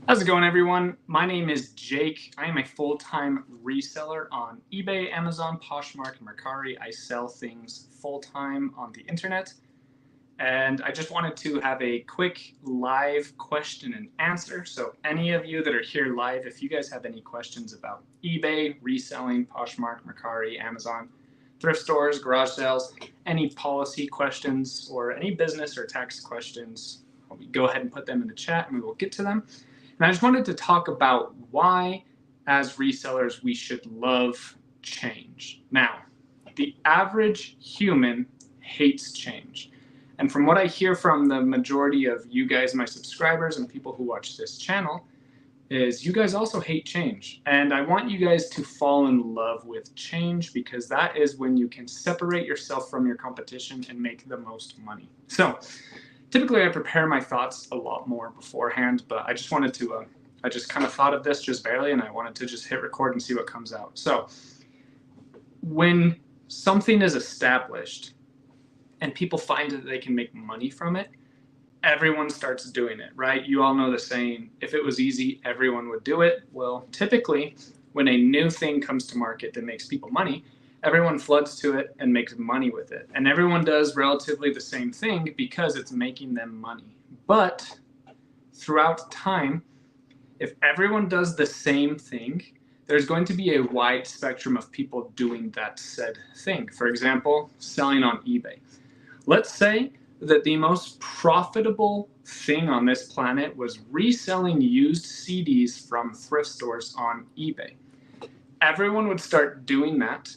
How's it going, everyone? My name is Jake. I am a full-time reseller on eBay, Amazon, Poshmark, and Mercari. I sell things full-time on the internet. And I just wanted to have a quick live question and answer. So any of you that are here live, if you guys have any questions about eBay, reselling, Poshmark, Mercari, Amazon, thrift stores, garage sales, any policy questions, or any business or tax questions, go ahead and put them in the chat and we will get to them. And I just wanted to talk about why, as resellers, we should love change. Now, the average human hates change. And from what I hear from the majority of you guys, my subscribers, and people who watch this channel, is you guys also hate change. And I want you guys to fall in love with change, because that is when you can separate yourself from your competition and make the most money. So typically I prepare my thoughts a lot more beforehand, but I just wanted to, I just kind of thought of this just barely, and I wanted to just hit record and see what comes out. So when something is established and people find that they can make money from it, everyone starts doing it, right? You all know the saying, if it was easy, everyone would do it. Well, typically when a new thing comes to market that makes people money, everyone floods to it and makes money with it. And everyone does relatively the same thing because it's making them money. But throughout time, if everyone does the same thing, there's going to be a wide spectrum of people doing that said thing. For example, selling on eBay. Let's say that the most profitable thing on this planet was reselling used CDs from thrift stores on eBay. Everyone would start doing that,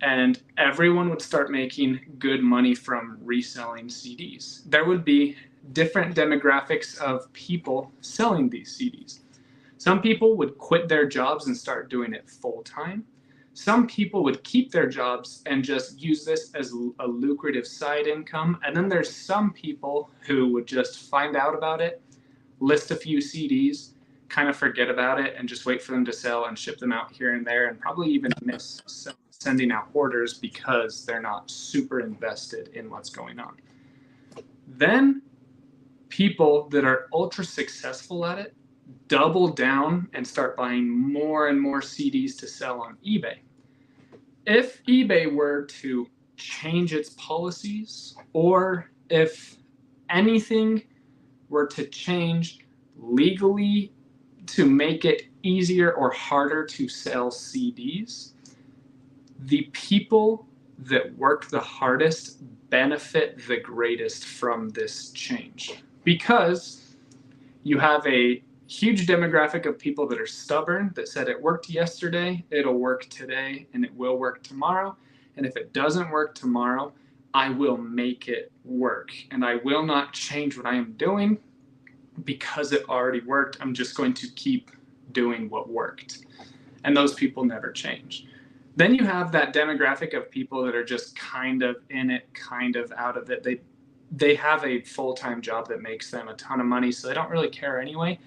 and everyone would start making good money from reselling CDs. There would be different demographics of people selling these CDs. Some people would quit their jobs and start doing it full time. Some people would keep their jobs and just use this as a lucrative side income. And then there's some people who would just find out about it, list a few CDs, kind of forget about it, and just wait for them to sell and ship them out here and there, and probably even miss sending out orders because they're not super invested in what's going on. Then people that are ultra successful at it double down and start buying more and more CDs to sell on eBay. If eBay were to change its policies, or if anything were to change legally to make it easier or harder to sell CDs, the people that work the hardest benefit the greatest from this change, because you have a huge demographic of people that are stubborn, that said it worked yesterday, it'll work today, and it will work tomorrow. And if it doesn't work tomorrow, I will make it work. And I will not change what I am doing because it already worked. I'm just going to keep doing what worked. And those people never change. Then you have that demographic of people that are just kind of in it, kind of out of it. They have a full-time job that makes them a ton of money, so they don't really care anyway.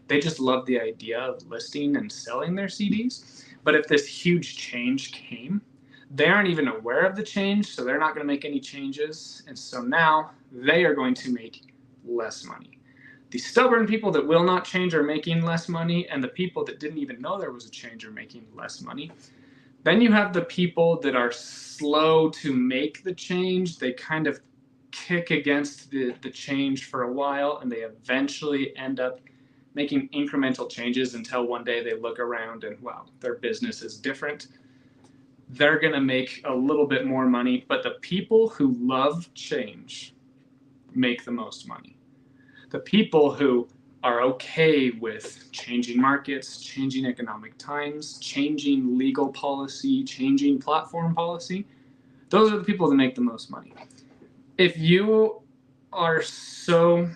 They just love the idea of listing and selling their CDs. But if this huge change came, they aren't even aware of the change, so they're not going to make any changes. And so now they are going to make less money. The stubborn people that will not change are making less money, and the people that didn't even know there was a change are making less money. Then you have the people that are slow to make the change. They kind of kick against the change for a while, and they eventually end up making incremental changes until one day they look around and, wow, their business is different. They're going to make a little bit more money, but the people who love change make the most money. The people who are okay with changing markets, changing economic times, changing legal policy, changing platform policy, those are the people that make the most money. If you are so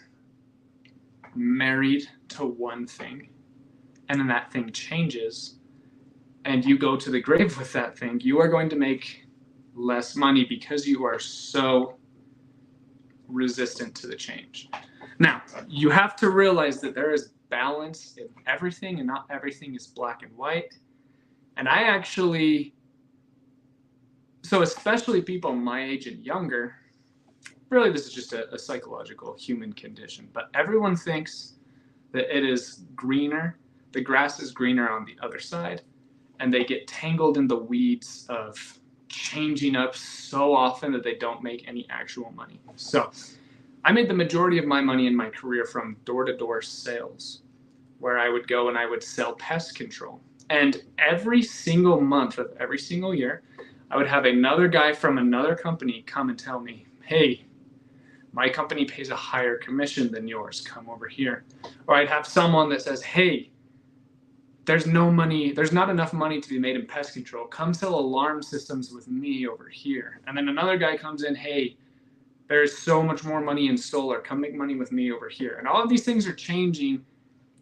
married to one thing, and then that thing changes, and you go to the grave with that thing, you are going to make less money because you are so resistant to the change. Now, you have to realize that there is balance in everything, and not everything is black and white. And I actually, so especially people my age and younger, really this is just a psychological human condition, but everyone thinks that it is greener. The grass is greener on the other side, and they get tangled in the weeds of changing up so often that they don't make any actual money. So I made the majority of my money in my career from door-to-door sales, where I would go and I would sell pest control. And every single month of every single year, I would have another guy from another company come and tell me, hey, my company pays a higher commission than yours, come over here. Or I'd have someone that says, hey, there's not enough money to be made in pest control. Come sell alarm systems with me over here. And then another guy comes in, hey, there's so much more money in solar. Come make money with me over here. And all of these things are changing.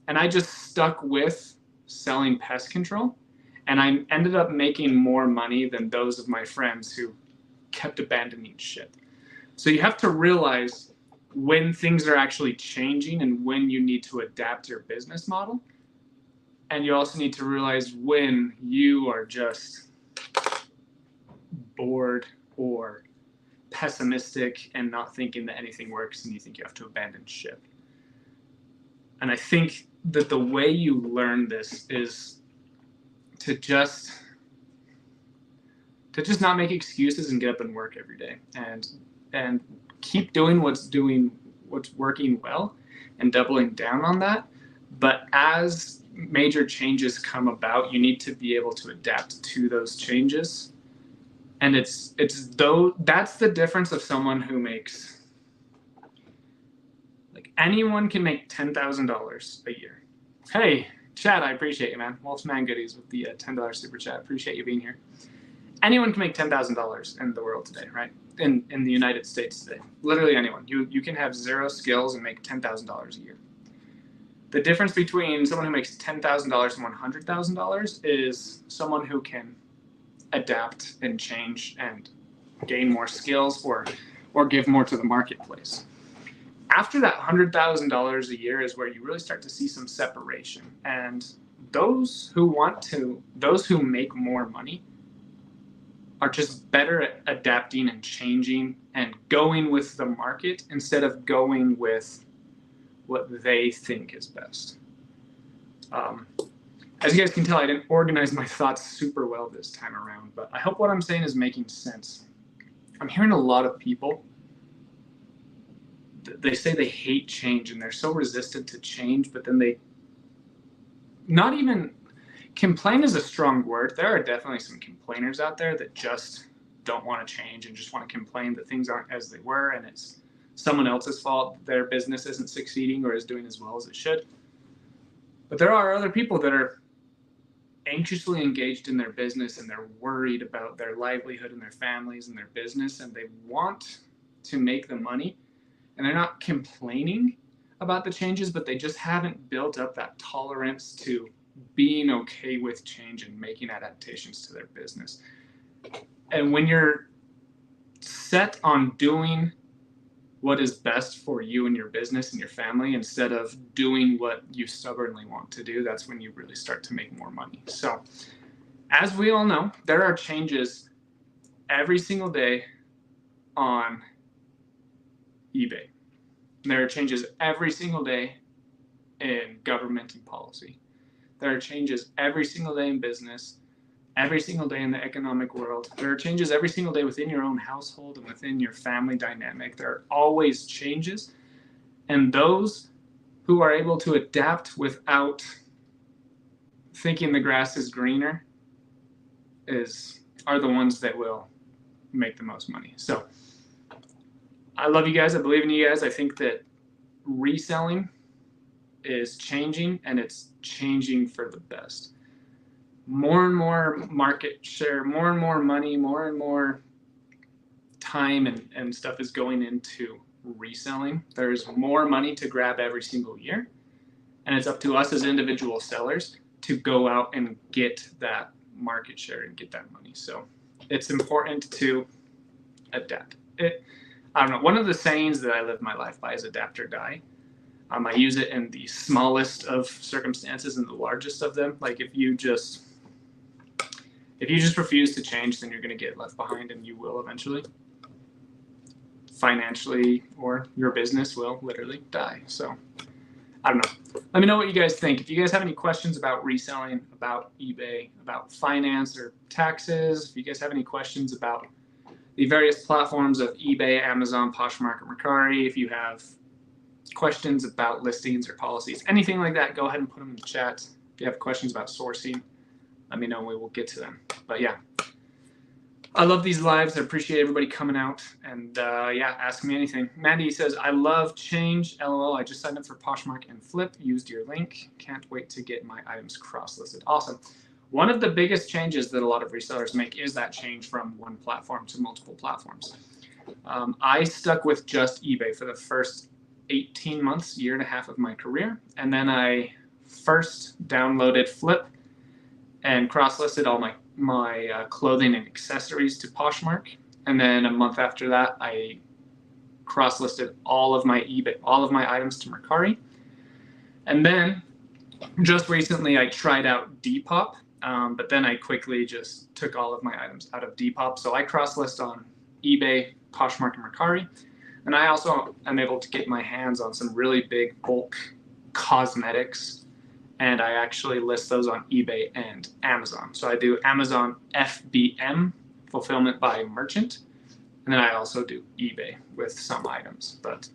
And I just stuck with selling pest control. And I ended up making more money than those of my friends who kept abandoning shit. So you have to realize when things are actually changing and when you need to adapt your business model. And you also need to realize when you are just bored or pessimistic and not thinking that anything works and you think you have to abandon ship. And I think that the way you learn this is to just not make excuses and get up and work every day and keep doing what's working well and doubling down on that. But as major changes come about, you need to be able to adapt to those changes. And that's the difference of someone who makes, like, anyone can make $10,000 a year. Hey, Chad, I appreciate you, man. Wolfsman Goodies with the $10 super chat. Appreciate you being here. Anyone can make $10,000 in the world today, right? In the United States today. Literally anyone. You can have zero skills and make $10,000 a year. The difference between someone who makes $10,000 and $100,000 is someone who can adapt and change and gain more skills or give more to the marketplace. After that $100,000 a year is where you really start to see some separation. And those who make more money are just better at adapting and changing and going with the market instead of going with what they think is best. As you guys can tell, I didn't organize my thoughts super well this time around, but I hope what I'm saying is making sense. I'm hearing a lot of people, they say they hate change and they're so resistant to change, but then complain is a strong word. There are definitely some complainers out there that just don't want to change and just want to complain that things aren't as they were and it's someone else's fault their business isn't succeeding or is doing as well as it should. But there are other people that are anxiously engaged in their business and they're worried about their livelihood and their families and their business and they want to make the money and they're not complaining about the changes, but they just haven't built up that tolerance to being okay with change and making adaptations to their business. And when you're set on doing what is best for you and your business and your family instead of doing what you stubbornly want to do, that's when you really start to make more money. So as we all know, there are changes every single day on eBay. There are changes every single day in government and policy. There are changes every single day in business, every single day in the economic world. There are changes every single day within your own household and within your family dynamic. There are always changes. And those who are able to adapt without thinking the grass is greener are the ones that will make the most money. So I love you guys. I believe in you guys. I think that reselling is changing and it's changing for the best. More and more market share, more and more money, more and more time and stuff is going into reselling. There's more money to grab every single year. And it's up to us as individual sellers to go out and get that market share and get that money. So it's important to adapt. I don't know. One of the sayings that I live my life by is adapt or die. I use it in the smallest of circumstances and the largest of them. Like if you just refuse to change, then you're going to get left behind and you will eventually. Financially, or your business will literally die. So I don't know. let me know what you guys think. If you guys have any questions about reselling, about eBay, about finance or taxes, if you guys have any questions about the various platforms of eBay, Amazon, Poshmark, or Mercari, if you have questions about listings or policies, anything like that, go ahead and put them in the chat. If you have questions about sourcing, let me know and we will get to them. But yeah, I love these lives. I appreciate everybody coming out and yeah, ask me anything. Mandy says, I love change. LOL. I just signed up for Poshmark and Flyp. Used your link. Can't wait to get my items cross-listed. Awesome. One of the biggest changes that a lot of resellers make is that change from one platform to multiple platforms. I stuck with just eBay for the first 18 months, year and a half of my career. And then I first downloaded Flyp and cross-listed all my clothing and accessories to Poshmark, and then a month after that, I cross-listed all of my items to Mercari, and then just recently I tried out Depop, but then I quickly just took all of my items out of Depop. So I cross-list on eBay, Poshmark, and Mercari, and I also am able to get my hands on some really big bulk cosmetics. And I actually list those on eBay and Amazon. So I do Amazon FBM, fulfillment by merchant, and then I also do eBay with some items. But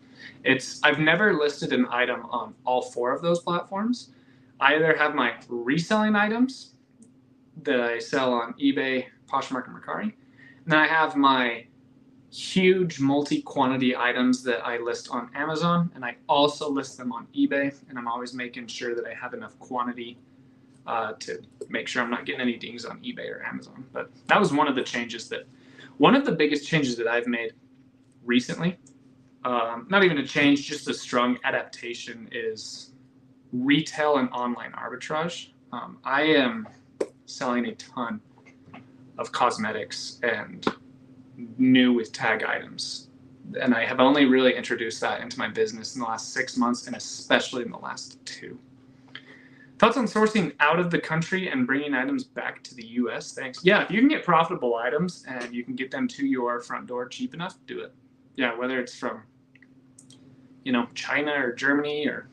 I've never listed an item on all four of those platforms. I either have my reselling items that I sell on eBay, Poshmark, and Mercari, and then I have my huge multi-quantity items that I list on Amazon, and I also list them on eBay, and I'm always making sure that I have enough quantity to make sure I'm not getting any dings on eBay or Amazon. But that was one of the biggest changes that I've made recently. Not even a change, just a strong adaptation, is retail and online arbitrage. I am selling a ton of cosmetics and new with tag items, and I have only really introduced that into my business in the last 6 months, and especially in the last 2. Thoughts on sourcing out of the country and bringing items back to the US? Thanks. Yeah, if you can get profitable items and you can get them to your front door cheap enough, do it. Yeah, whether it's from, China or Germany, or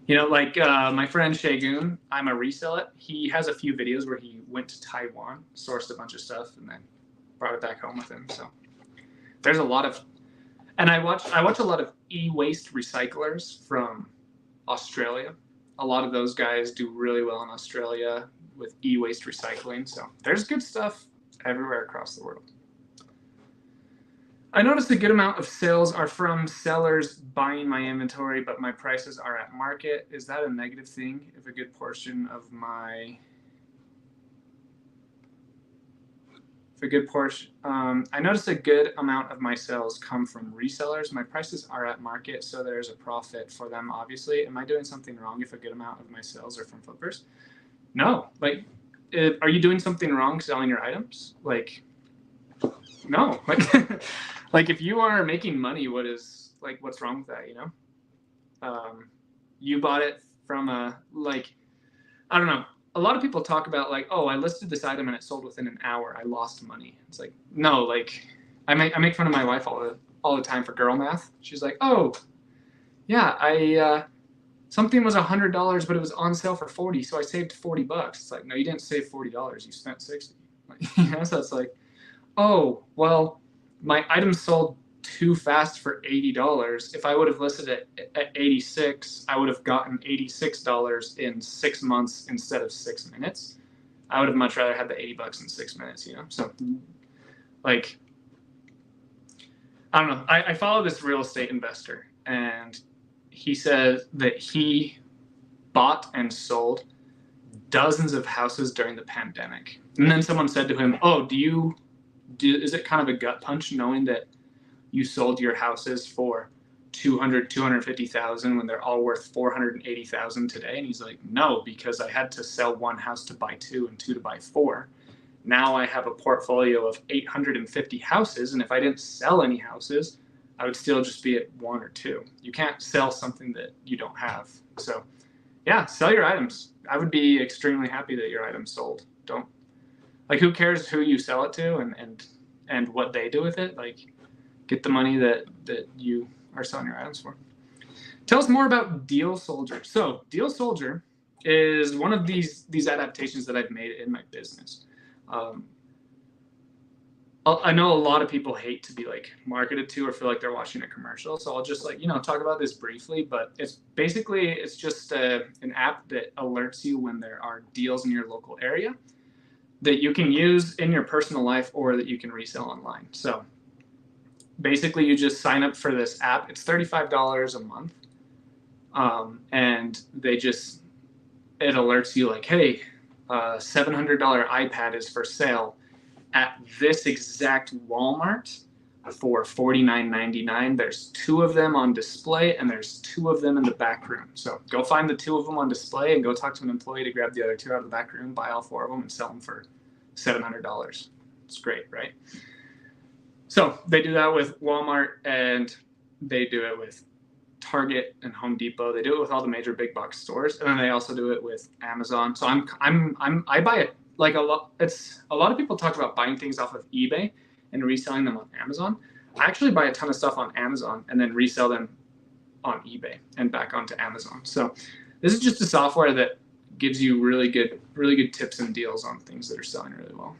like my friend Shagun, I'm a reseller. He has a few videos where he went to Taiwan, sourced a bunch of stuff, and then brought it back home with him. So there's a lot of, and I watch a lot of e-waste recyclers from Australia. A lot of those guys do really well in Australia with e-waste recycling. So there's good stuff everywhere across the world. I noticed a good amount of sales are from sellers buying my inventory, but my prices are at market. Is that a negative thing if a good portion of my I noticed a good amount of my sales come from resellers. My prices are at market, so there's a profit for them, obviously. Am I doing something wrong if a good amount of my sales are from flippers? No. Are you doing something wrong selling your items? No. If you are making money, what's wrong with that, You bought it from I don't know. A lot of people talk about oh, I listed this item and it sold within an hour. I lost money. It's no, I make fun of my wife all the time for girl math. She's like, oh, yeah, something was $100, but it was on sale for $40, so I saved $40. It's no, you didn't save $40. You spent $60. So it's oh, well, my item sold too fast for $80. If I would have listed it at $86, I would have gotten $86 in 6 months instead of 6 minutes. I would have much rather had the $80 in 6 minutes, So, I don't know. I follow this real estate investor, and he says that he bought and sold dozens of houses during the pandemic. And then someone said to him, oh, is it kind of a gut punch knowing that you sold your houses for $200,000, $250,000 when they're all worth $480,000 today? And he's like, no, because I had to sell one house to buy 2 and 2 to buy 4. Now I have a portfolio of 850 houses, and if I didn't sell any houses, I would still just be at 1 or 2. You can't sell something that you don't have. So yeah, sell your items. I would be extremely happy that your item's sold. Don't, who cares who you sell it to and what they do with it? Get the money that you are selling your items for. Tell us more about Deal Soldier. So Deal Soldier is one of these adaptations that I've made in my business. I know a lot of people hate to be like marketed to or feel like they're watching a commercial. So I'll just like, talk about this briefly, but it's just an app that alerts you when there are deals in your local area that you can use in your personal life or that you can resell online. So basically you just sign up for this app. It's $35 a month. And it alerts you like, hey, $700 iPad is for sale at this exact Walmart for $49.99. There's 2 of them on display and there's 2 of them in the back room. So go find the 2 of them on display and go talk to an employee to grab the other 2 out of the back room, buy all 4 of them and sell them for $700. It's great, right? So they do that with Walmart and they do it with Target and Home Depot. They do it with all the major big box stores, and then they also do it with Amazon. So I buy it like a lot. It's a lot of people talk about buying things off of eBay and reselling them on Amazon. I actually buy a ton of stuff on Amazon and then resell them on eBay and back onto Amazon. So this is just a software that gives you really good tips and deals on things that are selling really well.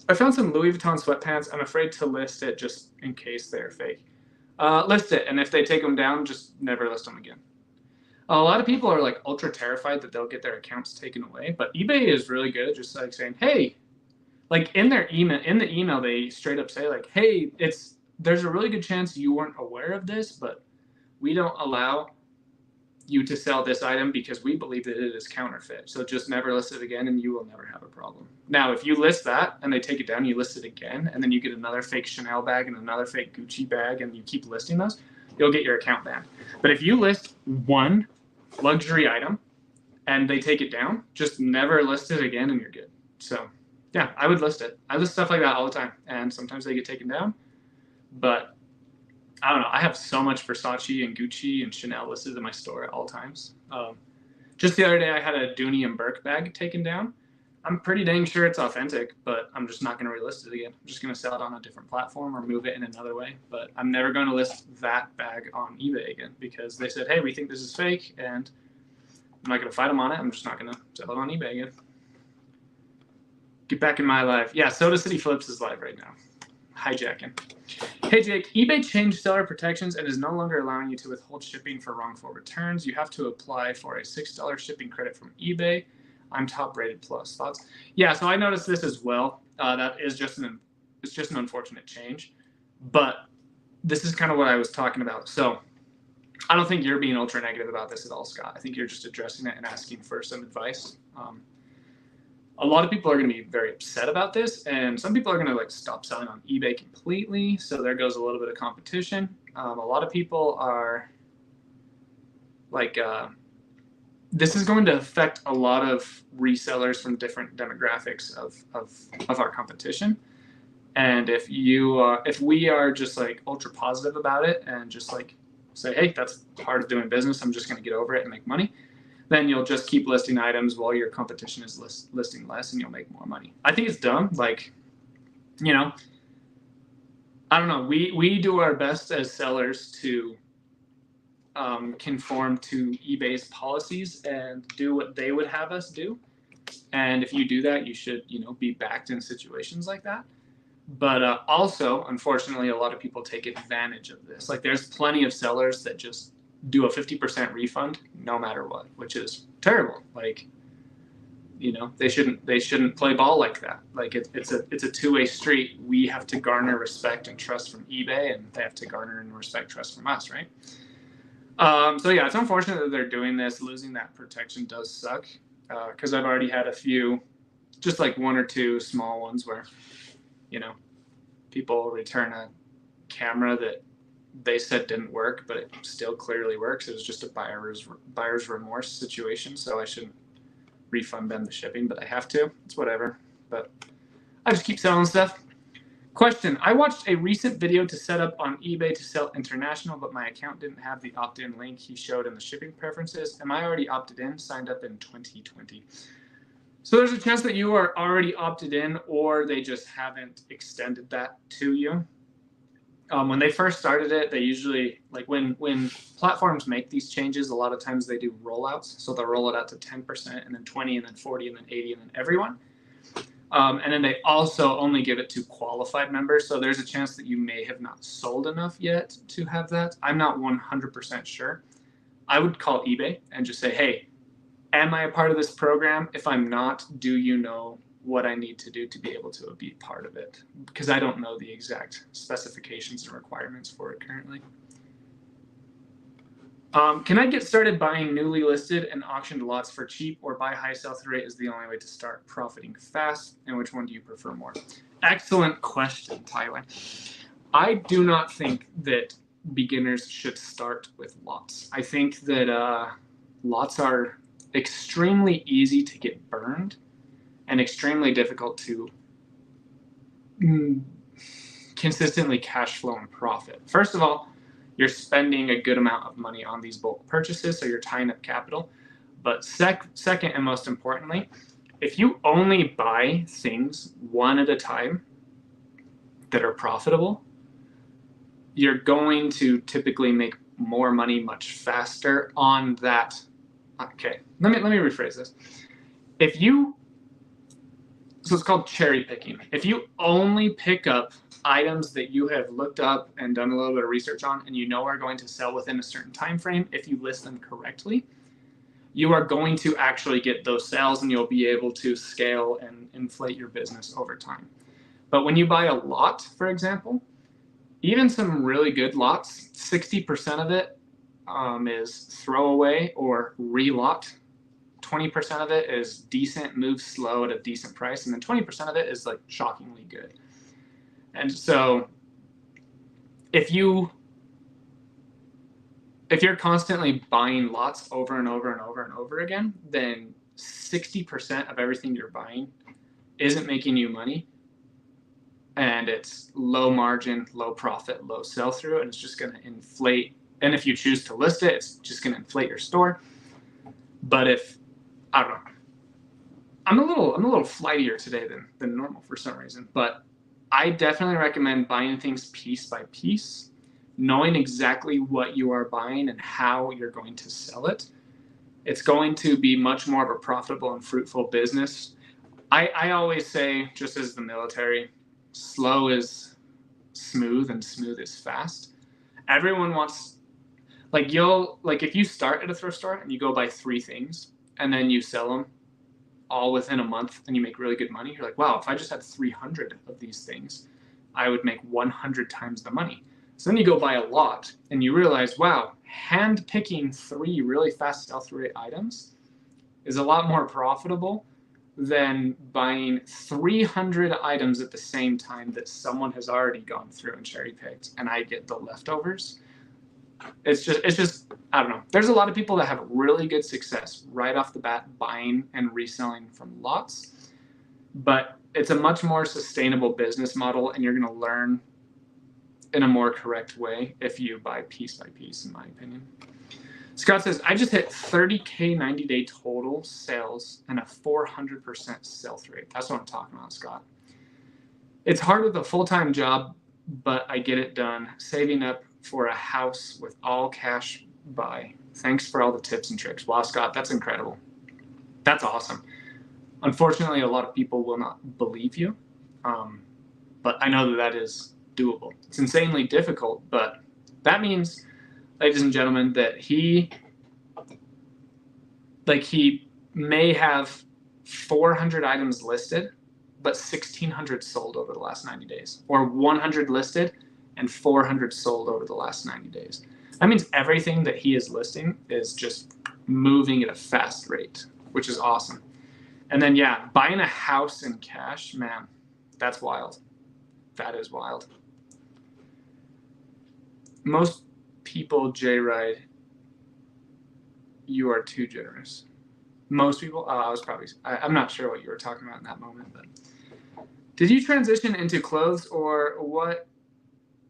I found some Louis Vuitton sweatpants. I'm afraid to list it just in case they're fake. List it, and if they take them down, just never list them again. A lot of people are like ultra terrified that they'll get their accounts taken away, but eBay is really good at just like saying, hey, like in the email they straight up say like, hey, there's a really good chance you weren't aware of this, but we don't allow you to sell this item because we believe that it is counterfeit. So just never list it again and you will never have a problem. Now, if you list that and they take it down, you list it again, and then you get another fake Chanel bag and another fake Gucci bag and you keep listing those, you'll get your account banned. But if you list one luxury item and they take it down, just never list it again and you're good. So yeah, I would list it. I list stuff like that all the time, and sometimes they get taken down, but I don't know. I have so much Versace and Gucci and Chanel listed in my store at all times. Just the other day, I had a Dooney and Burke bag taken down. I'm pretty dang sure it's authentic, but I'm just not going to relist it again. I'm just going to sell it on a different platform or move it in another way. But I'm never going to list that bag on eBay again because they said, hey, we think this is fake, and I'm not going to fight them on it. I'm just not going to sell it on eBay again. Get back in my life. Yeah, Soda City Flips is live right now. Hijacking. Hey Jake, eBay changed seller protections and is no longer allowing you to withhold shipping for wrongful returns. You have to apply for a $6 shipping credit from eBay. I'm top rated plus. Thoughts? Yeah, so I noticed this as well. That is just an unfortunate change, but this is kind of what I was talking about. So I don't think you're being ultra negative about this at all, Scott. I think you're just addressing it and asking for some advice. A lot of people are going to be very upset about this, and some people are going to like stop selling on eBay completely. So there goes a little bit of competition. A lot of people are like, this is going to affect a lot of resellers from different demographics of our competition. And if we are just like ultra positive about it and just like say, hey, that's part of doing business, I'm just going to get over it and make money, then you'll just keep listing items while your competition is listing less and you'll make more money. I think it's dumb. Like, I don't know. We do our best as sellers to conform to eBay's policies and do what they would have us do. And if you do that, you should, be backed in situations like that. But also, unfortunately, a lot of people take advantage of this. Like, there's plenty of sellers that just do a 50% refund no matter what, which is terrible. Like, they shouldn't play ball like that. Like, it's a two-way street. We have to garner respect and trust from eBay, and they have to garner and respect trust from us, right? So yeah, it's unfortunate that they're doing this. Losing that protection does suck, because I've already had a few, just like 1 or 2 small ones where, people return a camera that they said didn't work, but it still clearly works. It was just a buyer's remorse situation, so I shouldn't refund them the shipping, but I have to. It's whatever. But I just keep selling stuff. Question: I watched a recent video to set up on eBay to sell international, but my account didn't have the opt-in link he showed in the shipping preferences. Am I already opted in, signed up in 2020? So there's a chance that you are already opted in, or they just haven't extended that to you. When they first started it, they usually, like when platforms make these changes, a lot of times they do rollouts. So they'll roll it out to 10% and then 20 and then 40 and then 80 and then everyone. And then they also only give it to qualified members. So there's a chance that you may have not sold enough yet to have that. I'm not 100% sure. I would call eBay and just say, hey, am I a part of this program? If I'm not, do you know what I need to do to be able to be part of it? Because I don't know the exact specifications and requirements for it currently. Can I get started buying newly listed and auctioned lots for cheap, or buy high sell-through rate is the only way to start profiting fast? And which one do you prefer more? Excellent question, Tyler. I do not think that beginners should start with lots. I think that lots are extremely easy to get burned and extremely difficult to consistently cash flow and profit. First of all, you're spending a good amount of money on these bulk purchases, so you're tying up capital. But second and most importantly, if you only buy things one at a time that are profitable, you're going to typically make more money much faster on that. Okay, let me rephrase this. So it's called cherry picking. If you only pick up items that you have looked up and done a little bit of research on and you know are going to sell within a certain time frame, if you list them correctly, you are going to actually get those sales and you'll be able to scale and inflate your business over time. But when you buy a lot, for example, even some really good lots, 60% of it is throwaway or relot. 20% of it is decent, moves slow at a decent price, and then 20% of it is like shockingly good. And so if you're constantly buying lots over and over and over and over again, then 60% of everything you're buying isn't making you money, and it's low margin, low profit, low sell through, and it's just going to inflate. And if you choose to list it, it's just going to inflate your store. But if I don't know, I'm a little flightier today than normal for some reason, but I definitely recommend buying things piece by piece, knowing exactly what you are buying and how you're going to sell it. It's going to be much more of a profitable and fruitful business. I always say, just as the military, slow is smooth and smooth is fast. Everyone wants, if you start at a thrift store and you go buy 3 things and then you sell them all within a month and you make really good money, you're like, wow, if I just had 300 of these things, I would make 100 times the money. So then you go buy a lot and you realize, wow, hand picking 3 really fast sell-through rate items is a lot more profitable than buying 300 items at the same time that someone has already gone through and cherry picked, and I get the leftovers. It's just I don't know. There's a lot of people that have really good success right off the bat buying and reselling from lots, but it's a much more sustainable business model, and you're going to learn in a more correct way if you buy piece by piece, in my opinion. Scott says, I just hit 30K 90-day total sales and a 400% sell-through rate. That's what I'm talking about, Scott. It's hard with a full-time job, but I get it done. Saving up for a house with all cash buy. Thanks for all the tips and tricks. Wow, Scott, that's incredible. That's awesome. Unfortunately, a lot of people will not believe you, but I know that is doable. It's insanely difficult, but that means, ladies and gentlemen, that he may have 400 items listed, but 1,600 sold over the last 90 days, or 100 listed and 400 sold over the last 90 days. That means everything that he is listing is just moving at a fast rate, which is awesome. And then, yeah, buying a house in cash, man, that's wild. That is wild. Most people, J-Ride, you are too generous. Most people, I'm not sure what you were talking about in that moment, but did you transition into clothes, or what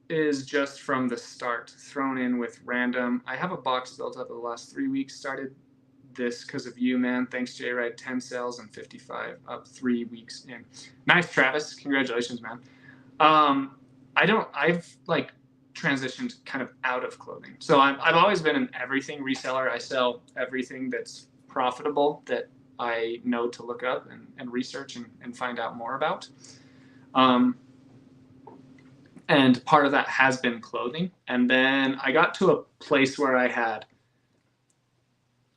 is just from the start thrown in with random? I have a box built up the last 3 weeks. Started this because of you, man. Thanks, J-Ride. 10 sales and 55 up 3 weeks in. Nice, Travis. Congratulations, man. transitioned kind of out of clothing. So I've always been an everything reseller. I sell everything that's profitable that I know to look up and research and find out more about. And part of that has been clothing. And then I got to a place where I had,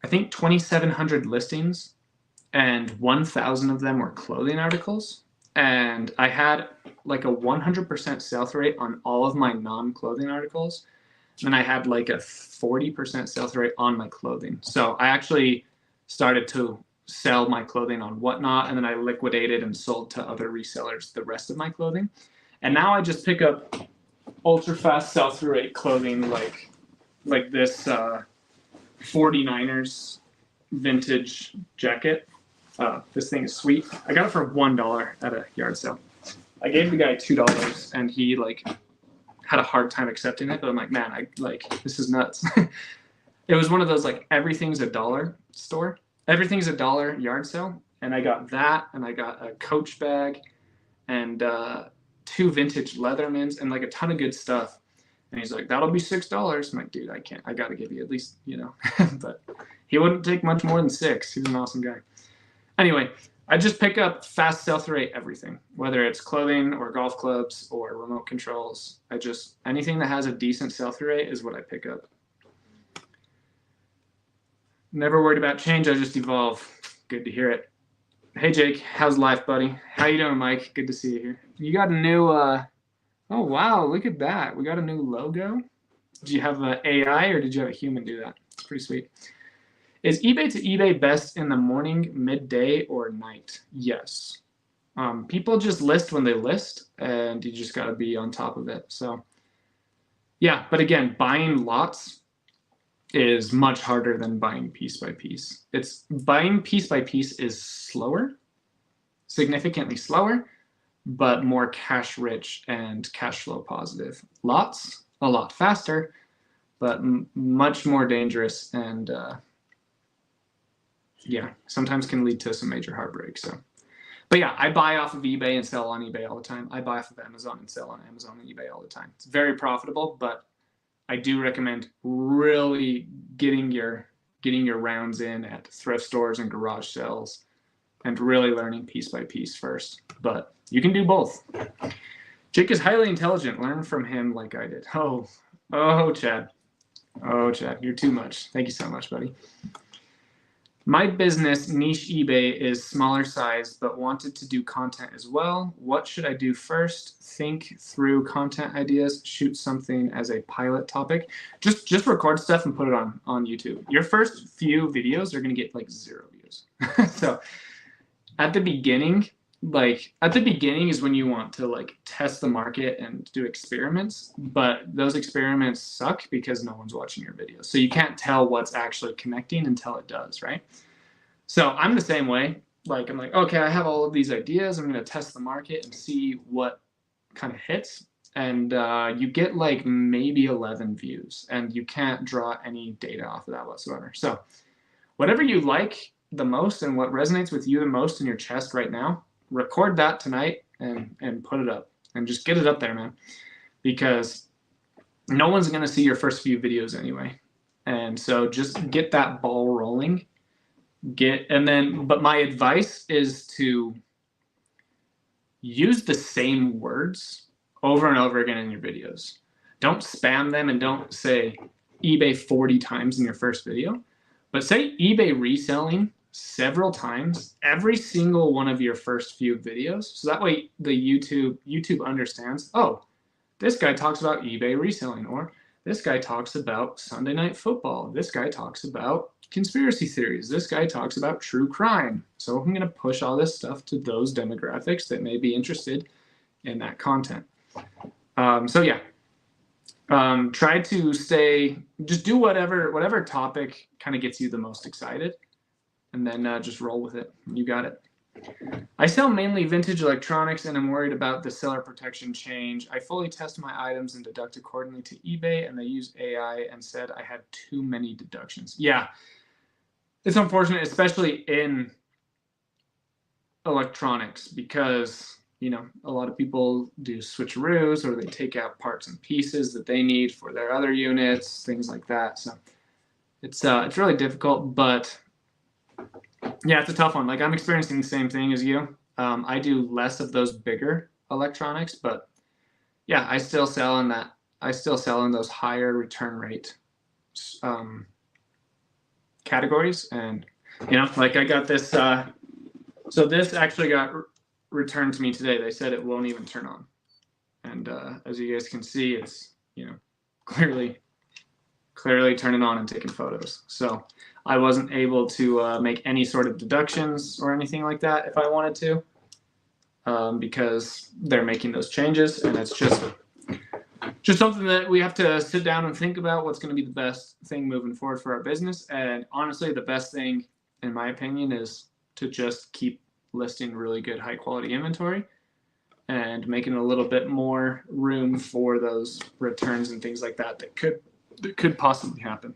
I think, 2,700 listings, and 1,000 of them were clothing articles. And I had like a 100% sell-through rate on all of my non-clothing articles. And I had like a 40% sell-through rate on my clothing. So I actually started to sell my clothing on Whatnot, and then I liquidated and sold to other resellers the rest of my clothing. And now I just pick up ultra fast sell-through rate clothing like this 49ers vintage jacket. This thing is sweet. I got it for $1 at a yard sale. I gave the guy $2 and he like had a hard time accepting it, but I'm like, man, this is nuts. It was one of those like everything's a dollar store. Everything's a dollar yard sale. And I got that, and I got a Coach bag and 2 vintage Leathermans and like a ton of good stuff. And he's like, that'll be $6. I'm like, dude, I can't. I got to give you at least, but he wouldn't take much more than 6. He's an awesome guy. Anyway, I just pick up fast sell-through rate everything, whether it's clothing or golf clubs or remote controls. Anything that has a decent sell-through rate is what I pick up. Never worried about change. I just evolve. Good to hear it. Hey, Jake. How's life, buddy? How you doing, Mike? Good to see you here. You got a new, oh, wow. Look at that. We got a new logo. Did you have an AI or did you have a human do that? It's pretty sweet. Is eBay to eBay best in the morning, midday, or night? Yes. People just list when they list, and you just got to be on top of it. So, yeah. But again, buying lots is much harder than buying piece by piece. Buying piece by piece is slower, significantly slower, but more cash rich and cash flow positive. Lots, a lot faster, but much more dangerous, and yeah, sometimes can lead to some major heartbreak. So, but yeah, I buy off of eBay and sell on eBay all the time. I buy off of Amazon and sell on Amazon and eBay all the time. It's very profitable, but I do recommend really getting your rounds in at thrift stores and garage sales and really learning piece by piece first. But you can do both. Jake is highly intelligent. Learn from him like I did. Oh, Chad. Oh, Chad, you're too much. Thank you so much, buddy. My business, niche eBay, is smaller size, but wanted to do content as well. What should I do first? Think through content ideas, shoot something as a pilot topic. Just record stuff and put it on YouTube. Your first few videos are gonna get like 0 views. So at the beginning is when you want to like test the market and do experiments, but those experiments suck because no one's watching your videos. So you can't tell what's actually connecting until it does, right? So I'm the same way. Like, I'm like, okay, I have all of these ideas. I'm going to test the market and see what kind of hits. And you get like maybe 11 views, and you can't draw any data off of that whatsoever. So whatever you like the most and what resonates with you the most in your chest right now, record that tonight and put it up and just get it up there, man, because no one's going to see your first few videos anyway. And so just get that ball rolling. But my advice is to use the same words over and over again in your videos. Don't spam them, and don't say eBay 40 times in your first video, but say eBay reselling several times every single one of your first few videos. So that way the YouTube understands, oh, this guy talks about eBay reselling, or this guy talks about Sunday Night Football. This guy talks about conspiracy theories. This guy talks about true crime. So I'm going to push all this stuff to those demographics that may be interested in that content. So yeah, try to just do whatever topic kind of gets you the most excited, and then just roll with it. You got it. I sell mainly vintage electronics, and I'm worried about the seller protection change. I fully test my items and deduct accordingly to eBay, and they use AI and said I had too many deductions. Yeah, it's unfortunate, especially in electronics, because You know, a lot of people do switcheroos, or they take out parts and pieces that they need for their other units, things like that. So it's really difficult, but yeah, it's a tough one. Like, I'm experiencing the same thing as you. I do less of those bigger electronics, but yeah, I still sell in that. I still sell in those higher return rate categories, and you know, like I got this. So this actually got returned to me today. They said it won't even turn on, and as you guys can see, it's, you know, clearly turning on and taking photos. So I wasn't able to make any sort of deductions or anything like that if I wanted to, because they're making those changes, and it's just something that we have to sit down and think about what's going to be the best thing moving forward for our business. And honestly, the best thing, in my opinion, is to just keep listing really good, high quality inventory and making a little bit more room for those returns and things like that that could possibly happen.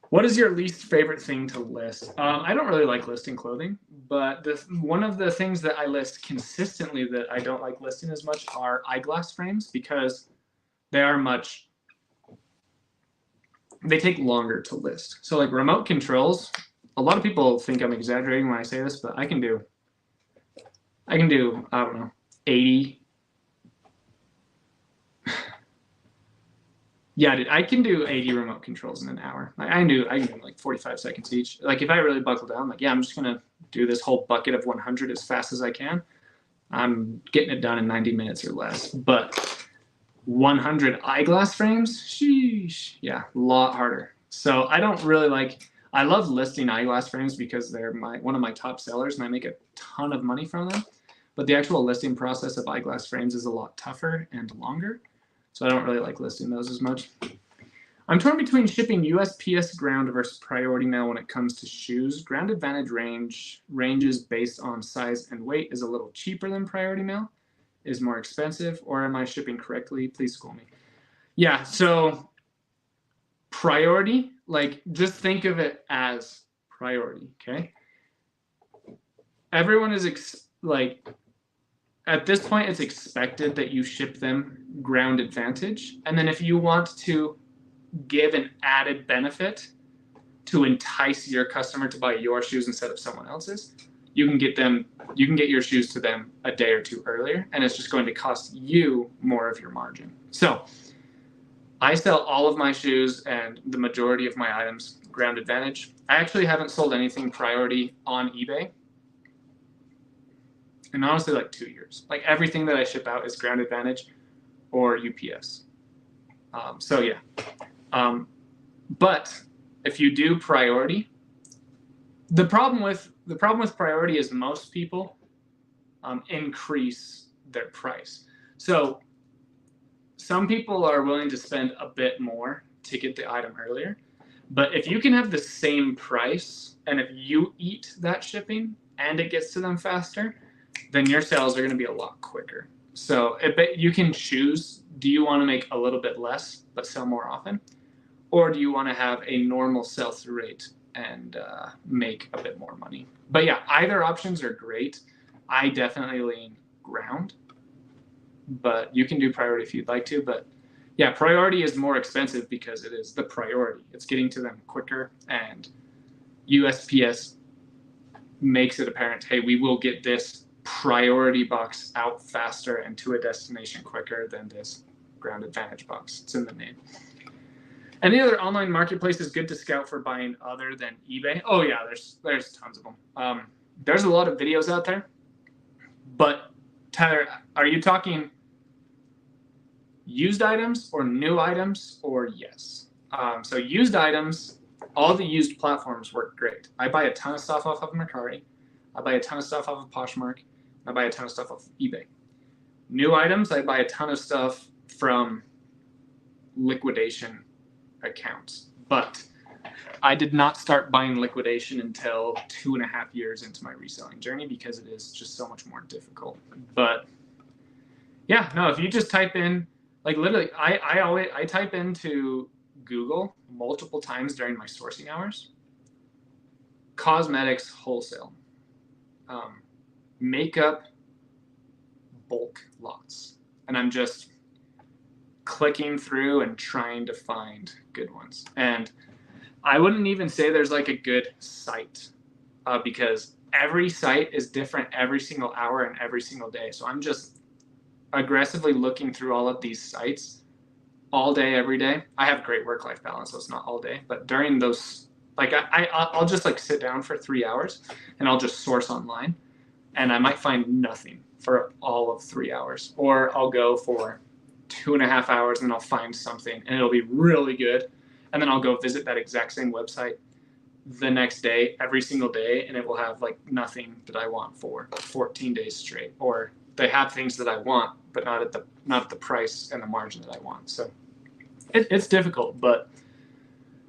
What is your least favorite thing to list? I don't really like listing clothing, but one of the things that I list consistently that I don't like listing as much are eyeglass frames, because they take longer to list. So like remote controls, a lot of people think I'm exaggerating when I say this, but I can do, I don't know, 80. Yeah, dude, I can do 80 remote controls in an hour. I can do like 45 seconds each. Like, if I really buckle down, like, yeah, I'm just gonna do this whole bucket of 100 as fast as I can. I'm getting it done in 90 minutes or less. But 100 eyeglass frames, sheesh, yeah, a lot harder. So I don't really like. I love listing eyeglass frames because they're one of my top sellers, and I make a ton of money from them. But the actual listing process of eyeglass frames is a lot tougher and longer. So I don't really like listing those as much. I'm torn between shipping USPS ground versus priority mail when it comes to shoes. Ground Advantage ranges based on size and weight is a little cheaper than priority mail, is more expensive, or am I shipping correctly? Please school me. Yeah, so priority, like, just think of it as priority, okay? Everyone is like, at this point, it's expected that you ship them Ground Advantage. And then if you want to give an added benefit to entice your customer to buy your shoes instead of someone else's, you can get your shoes to them a day or two earlier, and it's just going to cost you more of your margin. So I sell all of my shoes and the majority of my items Ground Advantage. I actually haven't sold anything priority on eBay in honestly like 2 years. Like, everything that I ship out is Ground Advantage or UPS. So yeah. But if you do priority, the problem with priority is most people increase their price. So some people are willing to spend a bit more to get the item earlier. But if you can have the same price, and if you eat that shipping and it gets to them faster, then your sales are going to be a lot quicker. So you can choose, do you want to make a little bit less but sell more often? Or do you want to have a normal sell-through rate and make a bit more money? But yeah, either options are great. I definitely lean ground, but you can do priority if you'd like to. But yeah, priority is more expensive because it is the priority. It's getting to them quicker, and USPS makes it apparent, hey, we will get this priority box out faster and to a destination quicker than this Ground Advantage box. It's in the name. Any other online marketplace is good to scout for buying other than eBay? Oh yeah, there's tons of them. There's a lot of videos out there, but Tyler, are you talking used items or new items, or yes? So used items, all the used platforms work great. I buy a ton of stuff off of Mercari. I buy a ton of stuff off of Poshmark. I buy a ton of stuff off of eBay. New items, I buy a ton of stuff from liquidation accounts. But I did not start buying liquidation until 2.5 years into my reselling journey because it is just so much more difficult. But yeah, no, if you just type in, like, literally, I type into Google multiple times during my sourcing hours, cosmetics wholesale, makeup bulk lots. And I'm just clicking through and trying to find good ones. And I wouldn't even say there's like a good site because every site is different every single hour and every single day. So I'm just aggressively looking through all of these sites all day, every day. I have great work-life balance, so it's not all day. But during those, like I'll just like sit down for 3 hours and I'll just source online. And I might find nothing for all of 3 hours. Or I'll go for 2.5 hours and I'll find something and it'll be really good. And then I'll go visit that exact same website the next day, every single day, and it will have like nothing that I want for 14 days straight. Or they have things that I want, but not at the price and the margin that I want. So it's difficult, but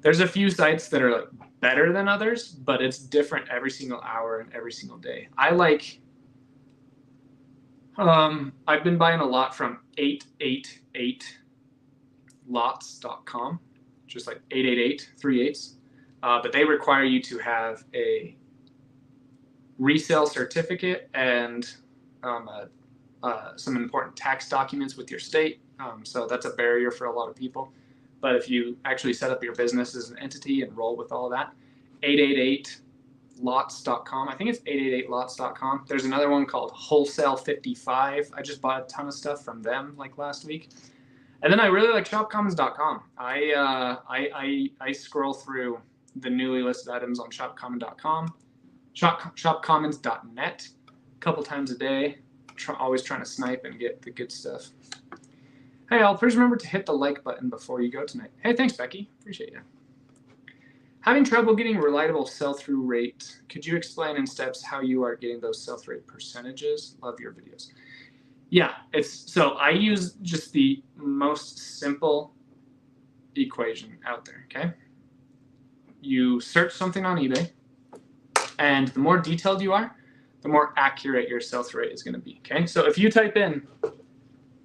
there's a few sites that are like better than others, but it's different every single hour and every single day. I like, I've been buying a lot from 888lots.com, just like 888, 3/8. But they require you to have a resale certificate and some important tax documents with your state. So that's a barrier for a lot of people. But if you actually set up your business as an entity and roll with all that, 888lots.com. I think it's 888lots.com. There's another one called Wholesale55. I just bought a ton of stuff from them like last week. And then I really like shopcommons.com. I scroll through the newly listed items on shopcommons.com, shopcommons.net a couple times a day. Always trying to snipe and get the good stuff. Hey, all, please remember to hit the like button before you go tonight. Hey, thanks, Becky. Appreciate you. Having trouble getting reliable sell-through rate. Could you explain in steps how you are getting those sell-through rate percentages? Love your videos. Yeah, so I use just the most simple equation out there, okay? You search something on eBay, and the more detailed you are, the more accurate your sell-through rate is going to be, okay? So if you type in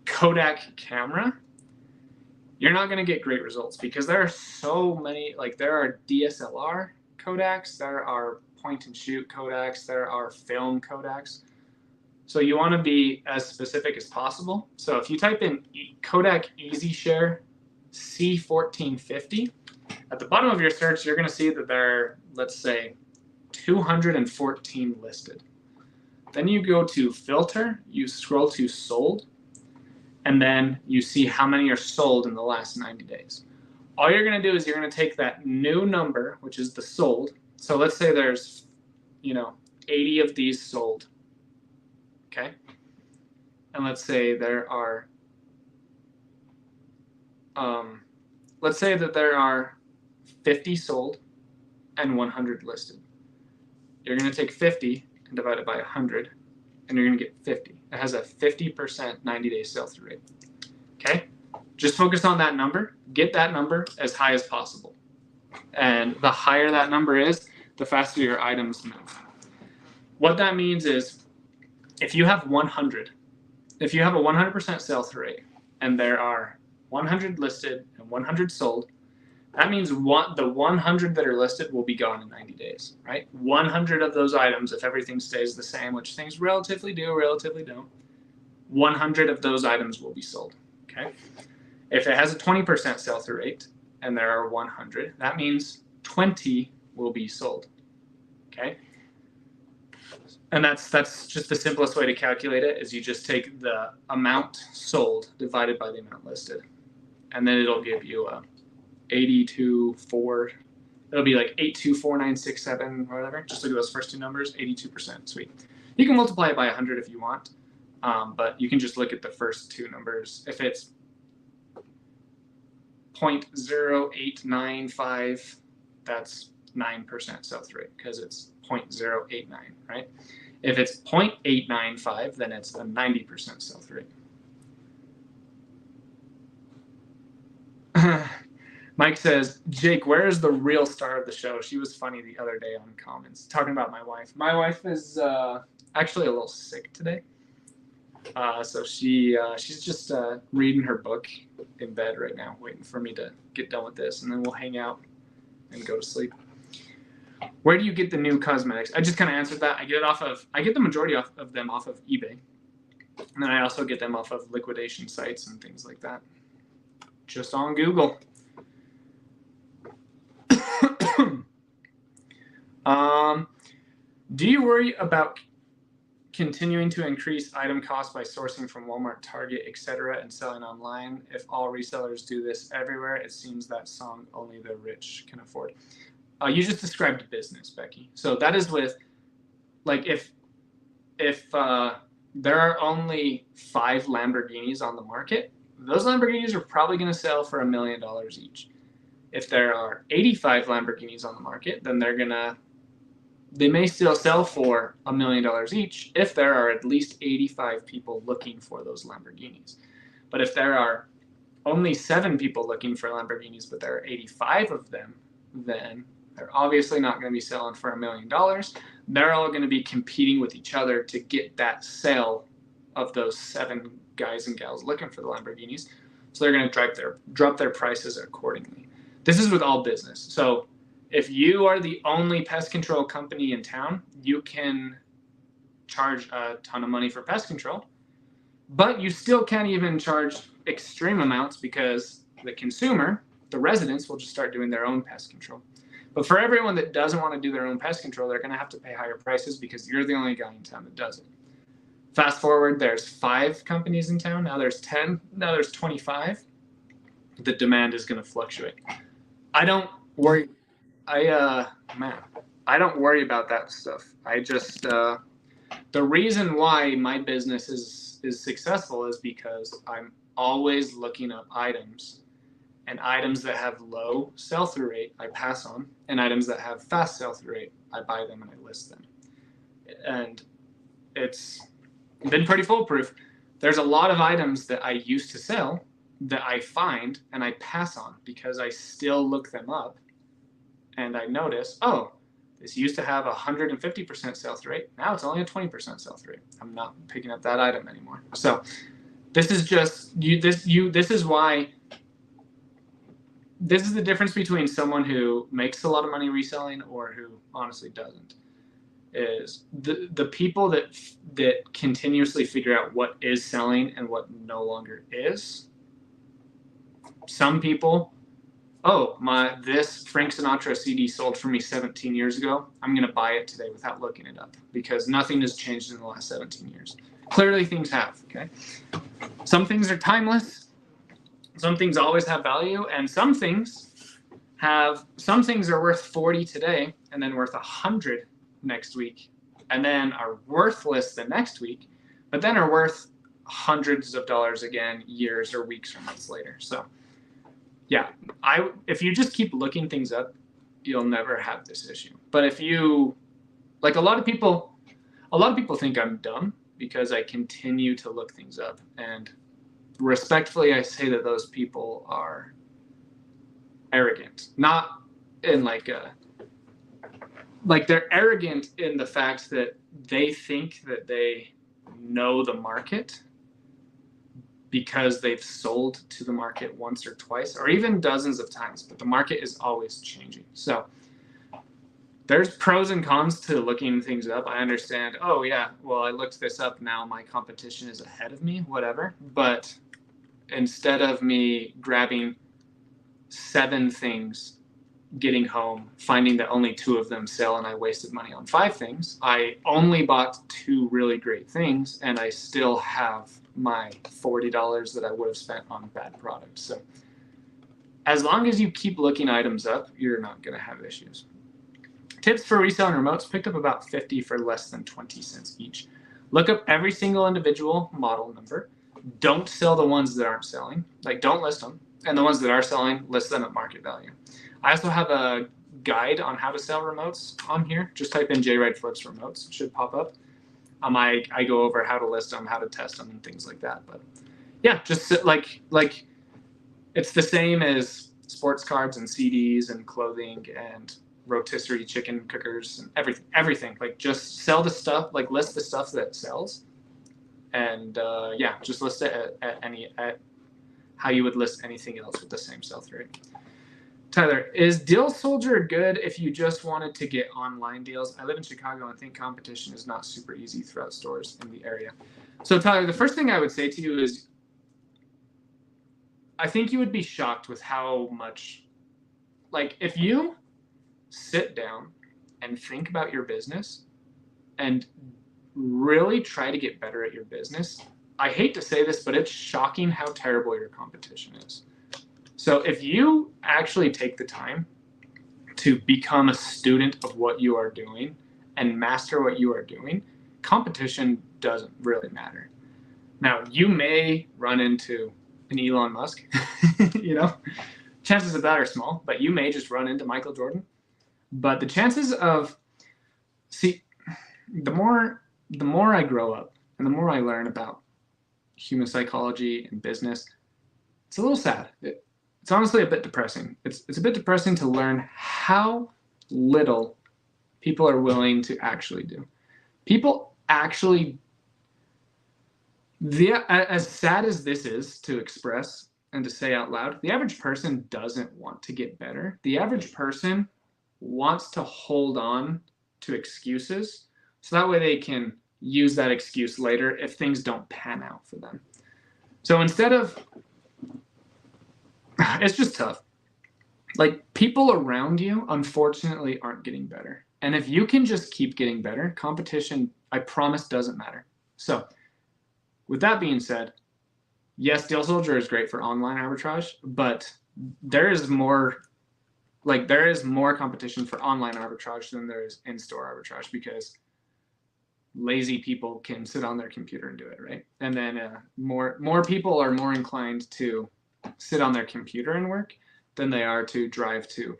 Kodak camera, you're not going to get great results because there are so many, like there are DSLR Kodaks, there are point-and-shoot Kodaks, there are film Kodaks. So you want to be as specific as possible. So if you type in Kodak EasyShare C1450, at the bottom of your search, you're going to see that there are, let's say, 214 listed. Then you go to filter, you scroll to sold, and then you see how many are sold in the last 90 days. All you're going to do is you're going to take that new number, which is the sold. So let's say there's, 80 of these sold. Okay? And let's say there are, let's say that there are 50 sold and 100 listed. You're going to take 50 and divide it by 100, and you're going to get 50. It has a 50% 90-day sell-through rate. Okay? Just focus on that number. Get that number as high as possible. And the higher that number is, the faster your items move. What that means is if you have 100, if you have a 100% sell-through rate and there are 100 listed and 100 sold, that means the 100 that are listed will be gone in 90 days, right? 100 of those items, if everything stays the same, which things relatively do, relatively don't, 100 of those items will be sold, okay? If it has a 20% sell-through rate and there are 100, that means 20 will be sold, okay? And that's just the simplest way to calculate it is you just take the amount sold divided by the amount listed. And then it'll give you a 82.4. It'll be like 824967 or whatever. Just look at those first two numbers, 82%. Sweet. You can multiply it by 100 if you want, but you can just look at the first two numbers. If it's 0.0895, that's 9% sell-through rate because it's 0.089, right? If it's 0.895, then it's a 90% sell-through rate. Mike says, Jake, where is the real star of the show? She was funny the other day on comments, talking about my wife. My wife is actually a little sick today. So she's just reading her book in bed right now, waiting for me to get done with this, and then we'll hang out and go to sleep. Where do you get the new cosmetics? I just kind of answered that. I get the majority of them off of eBay. And then I also get them off of liquidation sites and things like that. Just on Google. Do you worry about continuing to increase item costs by sourcing from Walmart, Target, etc., and selling online? If all resellers do this everywhere, it seems that song only the rich can afford. You just described business, Becky. So that is with, like, if there are only 5 Lamborghinis on the market, those Lamborghinis are probably going to sell for $1 million each. If there are 85 Lamborghinis on the market, then they may still sell for $1 million each if there are at least 85 people looking for those Lamborghinis. But if there are only 7 people looking for Lamborghinis, but there are 85 of them, then they're obviously not going to be selling for $1 million. They're all going to be competing with each other to get that sale of those 7 guys and gals looking for the Lamborghinis. So they're going to drop their prices accordingly. This is with all business. So if you are the only pest control company in town, you can charge a ton of money for pest control, but you still can't even charge extreme amounts because the consumer, the residents, will just start doing their own pest control. But for everyone that doesn't want to do their own pest control, they're going to have to pay higher prices because you're the only guy in town that does it. Fast forward, there's 5 companies in town. Now there's 10. Now there's 25. The demand is going to fluctuate. I don't worry. I don't worry about that stuff. I just the reason why my business is successful is because I'm always looking up items, and items that have low sell-through rate I pass on, and items that have fast sell-through rate I buy them and I list them. And it's been pretty foolproof. There's a lot of items that I used to sell that I find and I pass on because I still look them up. And I notice, oh, this used to have 150% sell-through rate. Now it's only a 20% sell-through rate. I'm not picking up that item anymore. So this is just this is why this is the difference between someone who makes a lot of money reselling or who honestly doesn't. Is the people that continuously figure out what is selling and what no longer is. Some people, oh, this Frank Sinatra CD sold for me 17 years ago. I'm going to buy it today without looking it up because nothing has changed in the last 17 years. Clearly things have, okay? Some things are timeless. Some things always have value, and some things are worth 40 today and then worth 100 next week, and then are worthless the next week, but then are worth hundreds of dollars again years or weeks or months later. So yeah, if you just keep looking things up, you'll never have this issue. But if you, like, a lot of people think I'm dumb because I continue to look things up, and respectfully, I say that those people are arrogant. Not in they're arrogant in the fact that they think that they know the market because they've sold to the market once or twice or even dozens of times, but the market is always changing. So there's pros and cons to looking things up. I understand, oh yeah, well, I looked this up, now my competition is ahead of me, whatever. But instead of me grabbing 7 things, getting home, finding that only 2 of them sell and I wasted money on 5 things, I only bought 2 really great things and I still have my $40 that I would have spent on bad products. So as long as you keep looking items up, you're not going to have issues. Tips for reselling remotes: picked up about 50 for less than 20 cents each. Look up every single individual model number. Don't sell the ones that aren't selling. Like, don't list them. And the ones that are selling, list them at market value. I also have a guide on how to sell remotes on here. Just type in JRide Flips remotes. It should pop up. I go over how to list them, how to test them, and things like that. But yeah, just like it's the same as sports cards and CDs and clothing and rotisserie chicken cookers and everything. Like, just sell the stuff, like list the stuff that sells, and yeah, just list it at how you would list anything else with the same sell-through rate. Tyler, is Deal Soldier good if you just wanted to get online deals? I live in Chicago and think competition is not super easy throughout stores in the area. So Tyler, the first thing I would say to you is, I think you would be shocked with how much, like, if you sit down and think about your business and really try to get better at your business, I hate to say this, but it's shocking how terrible your competition is. So if you actually take the time to become a student of what you are doing and master what you are doing, competition doesn't really matter. Now, you may run into an Elon Musk, you know, chances of that are small, but you may just run into Michael Jordan. But the chances of, see, the more I grow up and the more I learn about human psychology and business, it's a little sad. It's honestly a bit depressing. It's a bit depressing to learn how little people are willing to actually do. People actually, as sad as this is to express and to say out loud, the average person doesn't want to get better. The average person wants to hold on to excuses so that way they can use that excuse later if things don't pan out for them. So instead of, it's just tough. Like, people around you, unfortunately, aren't getting better. And if you can just keep getting better, competition, I promise, doesn't matter. So with that being said, yes, Deal Soldier is great for online arbitrage, but there is more competition for online arbitrage than there is in-store arbitrage, because lazy people can sit on their computer and do it, right? And then more people are more inclined to sit on their computer and work than they are to drive to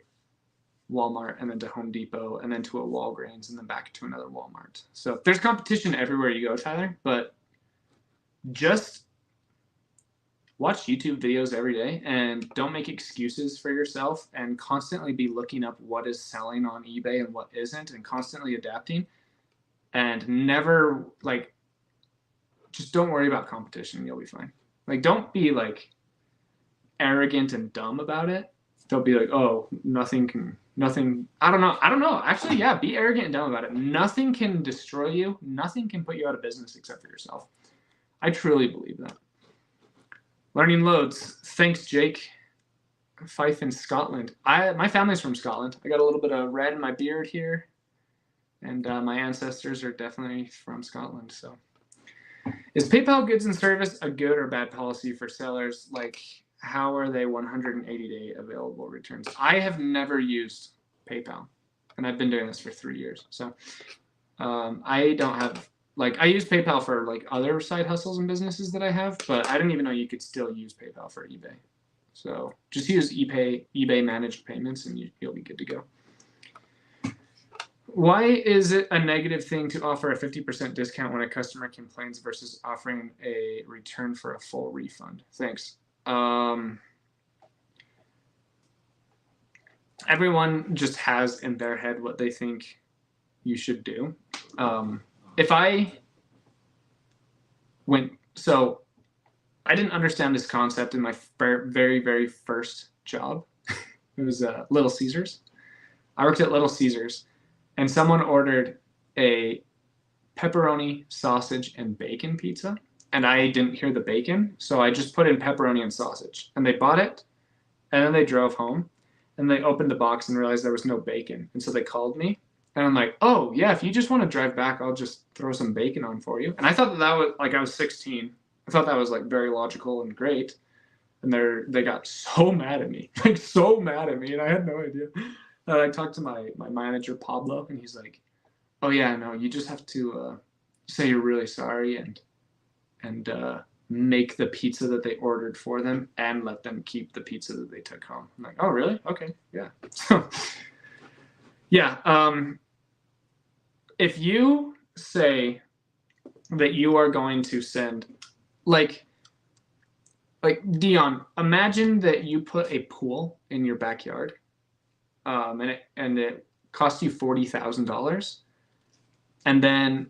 Walmart and then to Home Depot and then to a Walgreens and then back to another Walmart. So there's competition everywhere you go, Tyler, but just watch YouTube videos every day and don't make excuses for yourself, and constantly be looking up what is selling on eBay and what isn't, and constantly adapting, and never, like, just don't worry about competition. You'll be fine. Like, don't be like arrogant and dumb about it. Don't be like, oh, nothing, I don't know. Actually, yeah, be arrogant and dumb about it. Nothing can destroy you. Nothing can put you out of business except for yourself. I truly believe that. Learning loads. Thanks, Jake. Fife in Scotland. My family's from Scotland. I got a little bit of red in my beard here, and my ancestors are definitely from Scotland. So, is PayPal goods and service a good or bad policy for sellers? Like, how are they 180-day available returns? I have never used PayPal, and I've been doing this for 3 years. So I don't have, like, I use PayPal for like other side hustles and businesses that I have, but I didn't even know you could still use PayPal for eBay. So just use eBay managed payments and you'll be good to go. Why is it a negative thing to offer a 50% discount when a customer complains versus offering a return for a full refund? Thanks. Everyone just has in their head what they think you should do. If I went, so I didn't understand this concept in my very, very first job. It was Little Caesars. I worked at Little Caesars, and someone ordered a pepperoni, sausage, and bacon pizza, and I didn't hear the bacon, so I just put in pepperoni and sausage, and they bought it, and then they drove home, and they opened the box and realized there was no bacon, and so they called me, and I'm like, oh yeah, if you just want to drive back, I'll just throw some bacon on for you. And I thought that was, like, I was 16. I thought that was like very logical and great, and they got so mad at me, like so mad at me, and I had no idea. I talked to my manager Pablo, and he's like, oh yeah, no, you just have to say you're really sorry and make the pizza that they ordered for them and let them keep the pizza that they took home. I'm like, oh really? Okay, yeah. So yeah, if you say that you are going to send, like Dion, imagine that you put a pool in your backyard, and it cost you $40,000, and then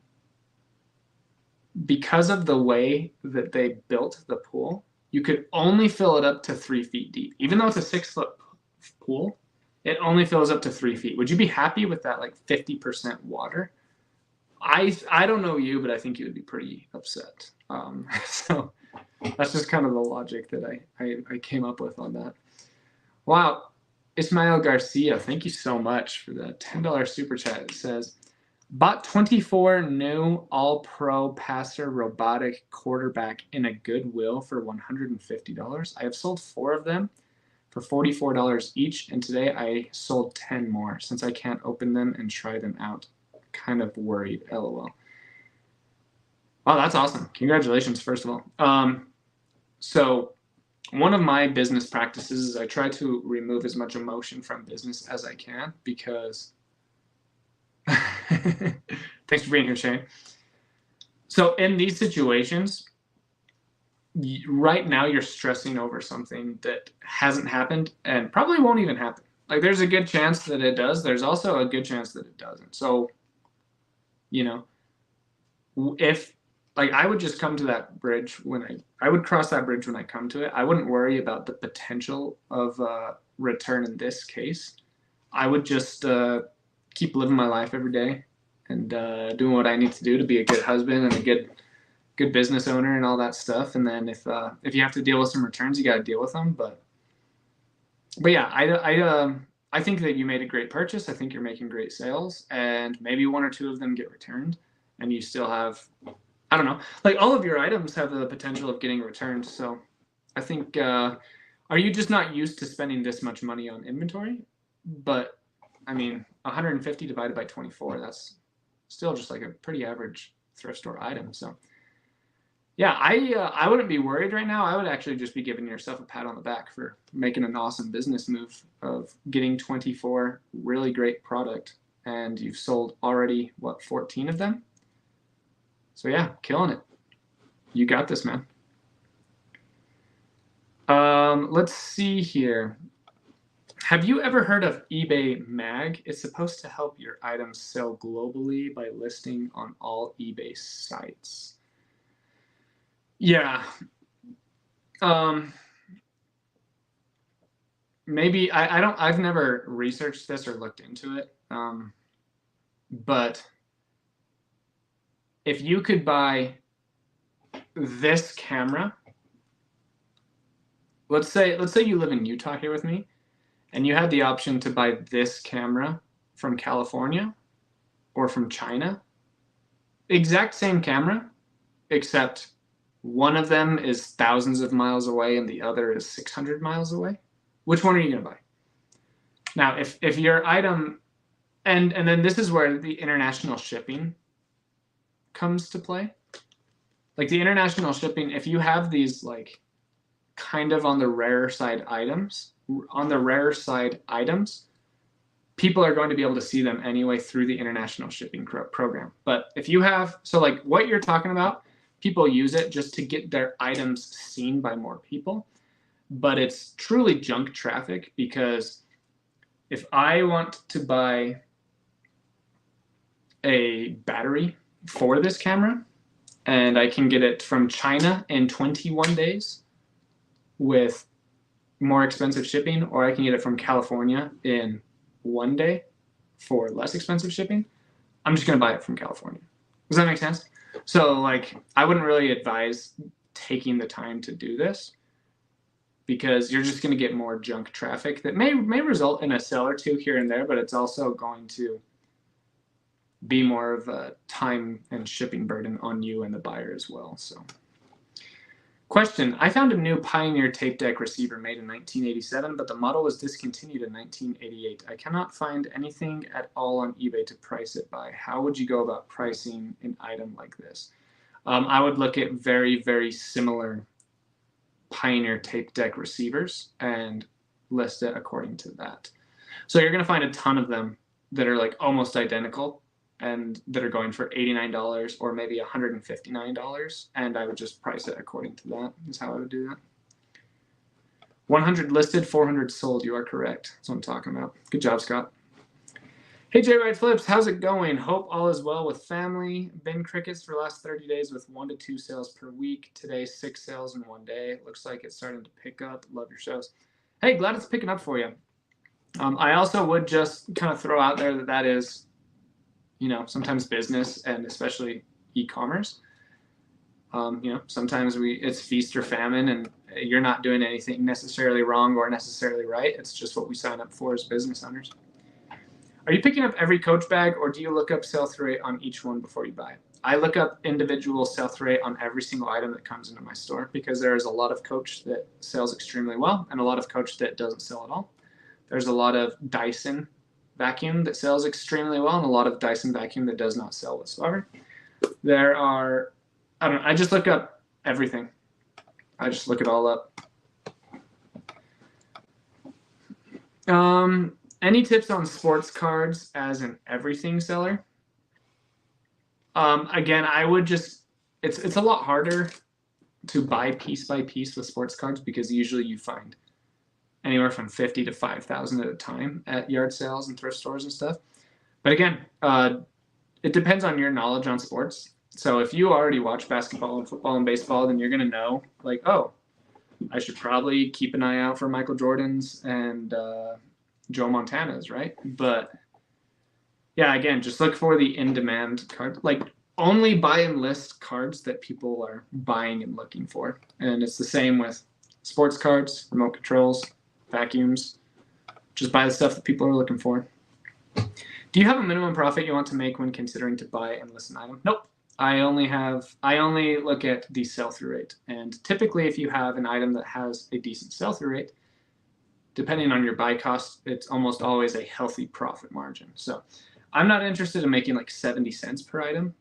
because of the way that they built the pool, you could only fill it up to 3 feet deep. Even though it's a 6-foot pool, it only fills up to 3 feet. Would you be happy with that, like 50% water? I don't know you, but I think you would be pretty upset. So that's just kind of the logic that I came up with on that. Wow. Ismael Garcia, thank you so much for the $10 super chat. It says, bought 24 new all-pro passer robotic quarterback in a Goodwill for $150. I have sold 4 of them for $44 each, and today I sold 10 more since I can't open them and try them out. Kind of worried, LOL. Oh, that's awesome. Congratulations, first of all. So one of my business practices is I try to remove as much emotion from business as I can because thanks for being here, Shane. So in these situations, right now you're stressing over something that hasn't happened and probably won't even happen. Like there's a good chance that it does. There's also a good chance that it doesn't. So, you know, if like I would just come to that bridge when I would cross that bridge when I come to it. I wouldn't worry about the potential of return in this case. I would just keep living my life every day and doing what I need to do to be a good husband and a good business owner and all that stuff. And then if you have to deal with some returns, you got to deal with them. But yeah, I think that you made a great purchase. I think you're making great sales, and maybe 1 or 2 of them get returned, and you still have, I don't know, like all of your items have the potential of getting returned. So I think, are you just not used to spending this much money on inventory? But I mean, 150 divided by 24, that's still just like a pretty average thrift store item. So yeah, I wouldn't be worried right now. I would actually just be giving yourself a pat on the back for making an awesome business move of getting 24 really great product, and you've sold already, what, 14 of them? So yeah, killing it. You got this, man. Let's see here. Have you ever heard of eBay Mag? It's supposed to help your items sell globally by listing on all eBay sites. Yeah. Maybe I've never researched this or looked into it. But if you could buy this camera, let's say you live in Utah here with me, and you had the option to buy this camera from California or from China, exact same camera, except one of them is thousands of miles away and the other is 600 miles away. Which one are you going to buy? Now, if your item, and then this is where the international shipping comes to play. Like the international shipping, if you have these like kind of on the rare side items, people are going to be able to see them anyway through the international shipping program. But if you have, so like what you're talking about, people use it just to get their items seen by more people. But it's truly junk traffic, because if I want to buy a battery for this camera and I can get it from China in 21 days with more expensive shipping, or I can get it from California in 1 day for less expensive shipping, I'm just going to buy it from California. Does that make sense? So like, I wouldn't really advise taking the time to do this, because you're just going to get more junk traffic that may result in a sale or two here and there, but it's also going to be more of a time and shipping burden on you and the buyer as well. So, question: I found a new Pioneer tape deck receiver made in 1987, but the model was discontinued in 1988. I cannot find anything at all on eBay to price it by. How would you go about pricing an item like this? I would look at very, very similar Pioneer tape deck receivers and list it according to that. So you're going to find a ton of them that are like almost identical and that are going for $89 or maybe $159, and I would just price it according to that. Is how I would do that. 100 listed, 400 sold. You are correct. That's what I'm talking about. Good job, Scott. Hey, J Ride Flips, how's it going? Hope all is well with family. Been crickets for the last 30 days with 1 to 2 sales per week. Today, 6 sales in 1 day. Looks like it's starting to pick up. Love your shows. Hey, glad it's picking up for you. I also would just kind of throw out there that is, sometimes business and especially e-commerce. Sometimes it's feast or famine, and you're not doing anything necessarily wrong or necessarily right. It's just what we sign up for as business owners. Are you picking up every Coach bag, or do you look up sell-through rate on each one before you buy? I look up individual sell-through rate on every single item that comes into my store, because there is a lot of Coach that sells extremely well and a lot of Coach that doesn't sell at all. There's a lot of Dyson vacuum that sells extremely well and a lot of Dyson vacuum that does not sell whatsoever. I just look up everything. I just look it all up. Any tips on sports cards as an everything seller? Again, I would it's a lot harder to buy piece by piece with sports cards, because usually you find anywhere from 50 to 5,000 at a time at yard sales and thrift stores and stuff. But again, it depends on your knowledge on sports. So if you already watch basketball and football and baseball, then you're going to know, like, oh, I should probably keep an eye out for Michael Jordan's and Joe Montana's, right? But yeah, again, just look for the in-demand card. Like, only buy and list cards that people are buying and looking for. And it's the same with sports cards, remote controls, vacuums. Just buy the stuff that people are looking for. Do you have a minimum profit you want to make when considering to buy and list an item? Nope. I only look at the sell-through rate. And typically, if you have an item that has a decent sell-through rate, depending on your buy cost, it's almost always a healthy profit margin. So I'm not interested in making like 70 cents per item.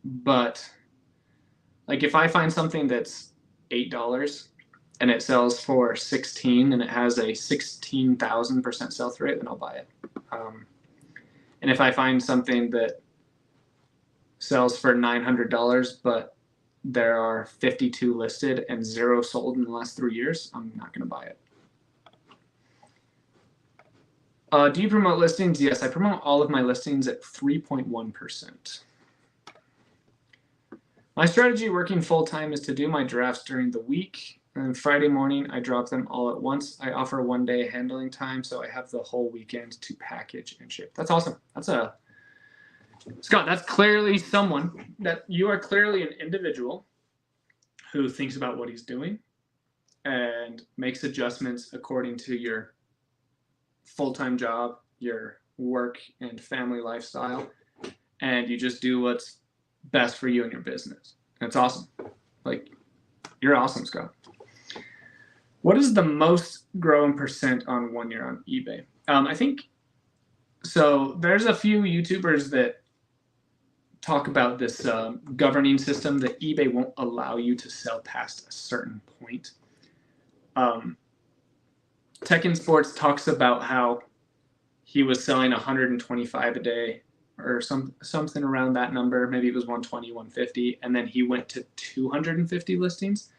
But like, if I find something that's $8 and it sells for 16 and it has a 16,000% sell-through rate, then I'll buy it. And if I find something that sells for $900, but there are 52 listed and 0 sold in the last 3 years, I'm not going to buy it. Do you promote listings? Yes, I promote all of my listings at 3.1%. My strategy working full-time is to do my drafts during the week, and Friday morning I drop them all at once. I offer 1 day handling time, so I have the whole weekend to package and ship. That's awesome. Scott, that's clearly someone that you are clearly an individual who thinks about what he's doing and makes adjustments according to your full-time job, your work and family lifestyle, and you just do what's best for you and your business. That's awesome. Like, you're awesome, Scott. What is the most growing percent on 1 year on eBay? I think so. There's a few YouTubers that talk about this governing system that eBay won't allow you to sell past a certain point. Tech in Sports talks about how he was selling 125 a day or something around that number. Maybe it was 120, 150, and then he went to 250 listings.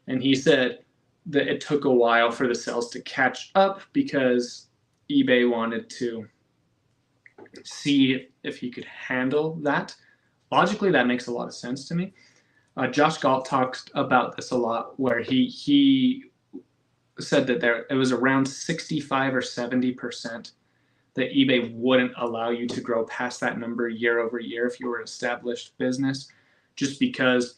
And he said that it took a while for the sales to catch up because eBay wanted to see if he could handle that. Logically, that makes a lot of sense to me. Josh Galt talks about this a lot, where he said that it was around 65 or 70% that eBay wouldn't allow you to grow past that number year over year if you were an established business, just because,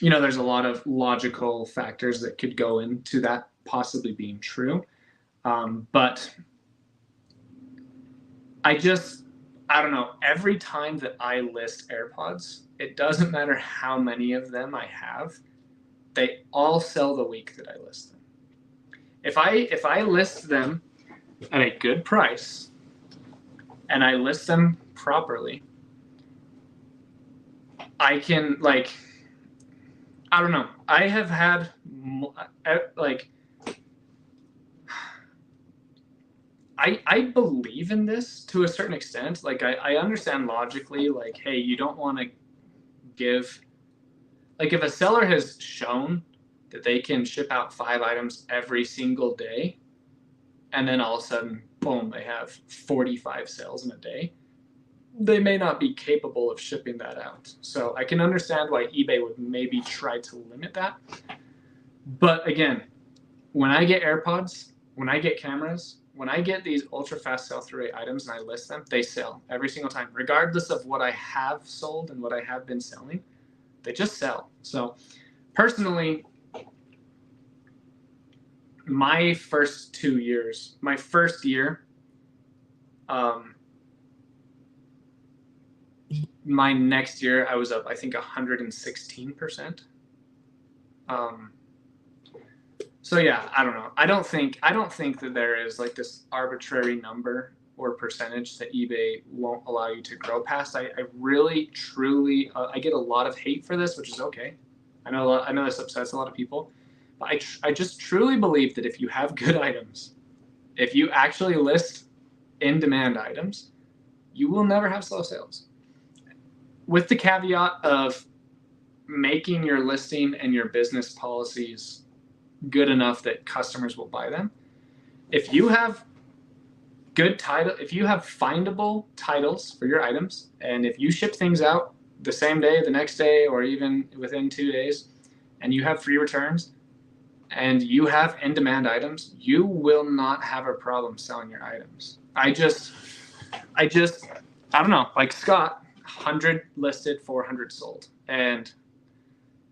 there's a lot of logical factors that could go into that possibly being true. But I don't know, every time that I list AirPods, it doesn't matter how many of them I have, they all sell the week that I list them. If I list them at a good price and I list them properly, I can, like, I don't know. I have had, like, I believe in this to a certain extent. Like, I understand logically, like, hey, you don't want to give, like, if a seller has shown that they can ship out 5 items every single day, and then all of a sudden, boom, they have 45 sales in a day, they may not be capable of shipping that out. So I can understand why eBay would maybe try to limit that. But again, when I get AirPods, when I get cameras, when I get these ultra fast sell through rate items and I list them, they sell every single time, regardless of what I have sold and what I have been selling. They just sell. So personally, my first 2 years, my first year, my next year I was up, I think 116%. So yeah, I don't know. I don't think that there is like this arbitrary number or percentage that eBay won't allow you to grow past. I really, truly, I get a lot of hate for this, which is okay. I know this upsets a lot of people, but I just truly believe that if you have good items, if you actually list in-demand items, you will never have slow sales. With the caveat of making your listing and your business policies good enough that customers will buy them. If you have good title, if you have findable titles for your items, and if you ship things out the same day, the next day, or even within 2 days, and you have free returns, and you have in-demand items, you will not have a problem selling your items. I don't know, like Scott, 100 listed, 400 sold. And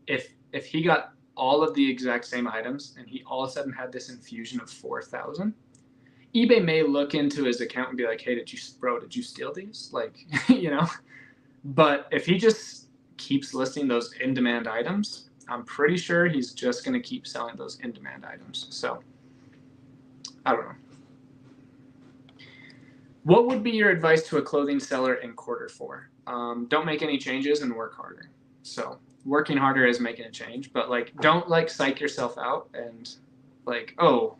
if he got all of the exact same items and he all of a sudden had this infusion of 4,000, eBay may look into his account and be like, hey, did you steal these? Like, you know, but if he just keeps listing those in-demand items, I'm pretty sure he's just going to keep selling those in-demand items. So I don't know. What would be your advice to a clothing seller in Q4? Don't make any changes and work harder. So working harder is making a change, but like, don't like psych yourself out and like, oh,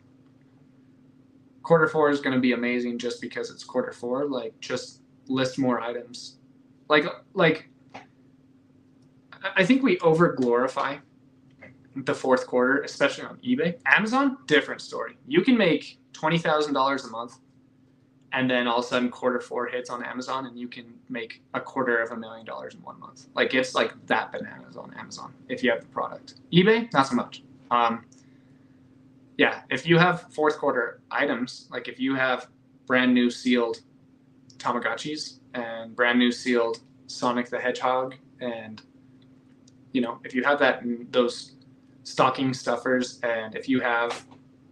Q4 is going to be amazing just because it's Q4. Like, just list more items. Like I think we over glorify the fourth quarter, especially on eBay. Amazon, different story. You can make $20,000 a month, and then all of a sudden Q4 hits on Amazon and you can make $250,000 in 1 month. Like, it's like that bananas on Amazon if you have the product. eBay, not so much. Yeah, if you have fourth quarter items, like if you have brand new sealed Tamagotchis and brand new sealed Sonic the Hedgehog, and you know, if you have that in those stocking stuffers, and if you have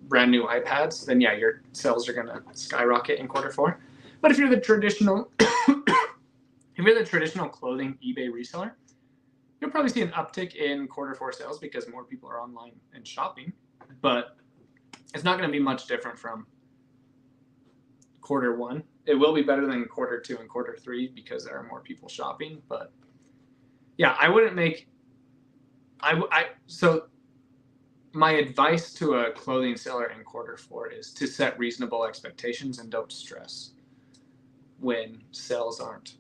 brand new iPads, then yeah, your sales are going to skyrocket in Q4. But if you're the traditional clothing eBay reseller, you'll probably see an uptick in Q4 sales because more people are online and shopping. But it's not going to be much different from Q1. It will be better than Q2 and Q3 because there are more people shopping. But yeah, I wouldn't make. So my advice to a clothing seller in Q4 is to set reasonable expectations and don't stress when sales aren't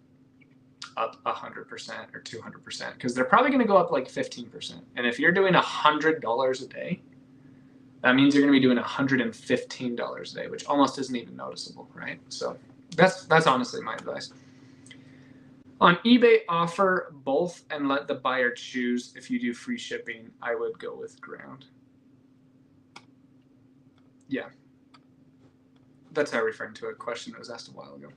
up 100% or 200%, because they're probably going to go up like 15%. And if you're doing $100 a day, that means you're going to be doing $115 a day, which almost isn't even noticeable, right? So that's honestly my advice. On eBay, offer both and let the buyer choose. If you do free shipping, I would go with ground. Yeah. That's how I'm referring to a question that was asked a while ago.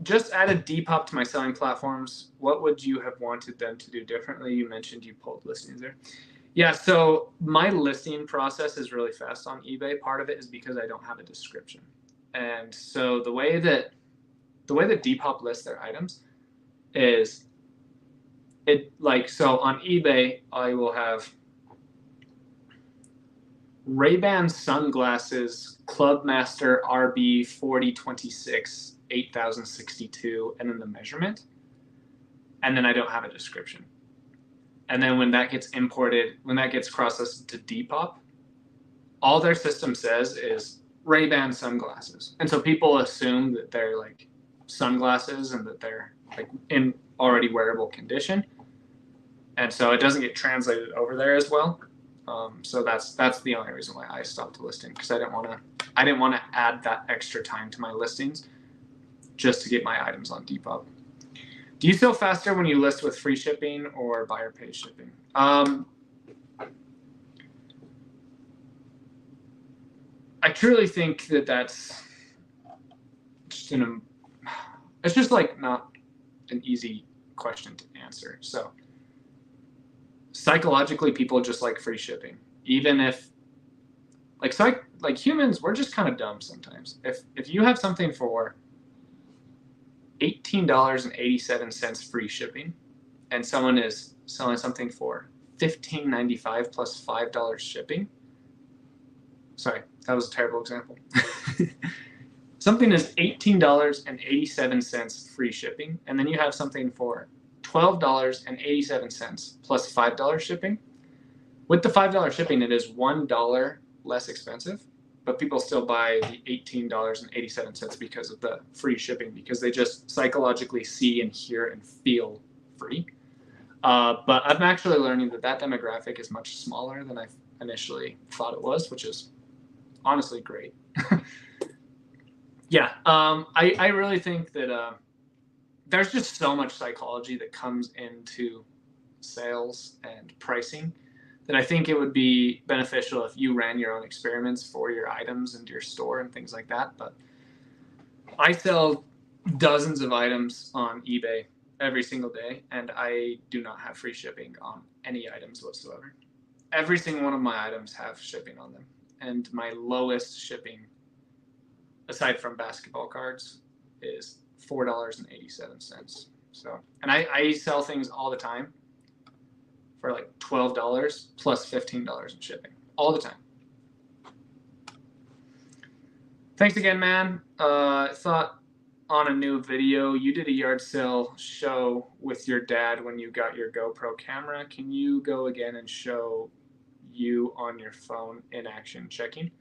Just added Depop to my selling platforms. What would you have wanted them to do differently? You mentioned you pulled listings there. Yeah, so my listing process is really fast on eBay. Part of it is because I don't have a description. And so the way that Depop lists their items is so on eBay, I will have Ray-Ban sunglasses, Clubmaster RB 4026, 8062, and then the measurement. And then I don't have a description. And then when that gets imported, when that gets processed to Depop, all their system says is Ray-Ban sunglasses. And so people assume that they're like sunglasses and that they're like in already wearable condition. And so it doesn't get translated over there as well. So that's the only reason why I stopped listing, because I didn't want to add that extra time to my listings just to get my items on Depop. Do you sell faster when you list with free shipping or buyer paid shipping? I truly think that that's just it's just like not an easy question to answer. So psychologically, people just like free shipping, even if like humans, we're just kind of dumb sometimes. If you have something for $18.87 free shipping, and someone is selling something for $15.95 plus $5 shipping. Sorry, that was a terrible example. Something is $18.87 free shipping, and then you have something for $12.87 plus $5 shipping. With the $5 shipping, it is $1 less expensive, but people still buy the $18.87 because of the free shipping, because they just psychologically see and hear and feel free. But I'm actually learning that that demographic is much smaller than I initially thought it was, which is honestly great. Yeah, I really think that there's just so much psychology that comes into sales and pricing that I think it would be beneficial if you ran your own experiments for your items and your store and things like that. But I sell dozens of items on eBay every single day, and I do not have free shipping on any items whatsoever. Every single one of my items have shipping on them, and my lowest shipping, aside from basketball cards, is $4.87. So, and I sell things all the time for like $12 plus $15 in shipping all the time. Thanks again, man. I thought on a new video, you did a yard sale show with your dad when you got your GoPro camera. Can you go again and show you on your phone in action checking?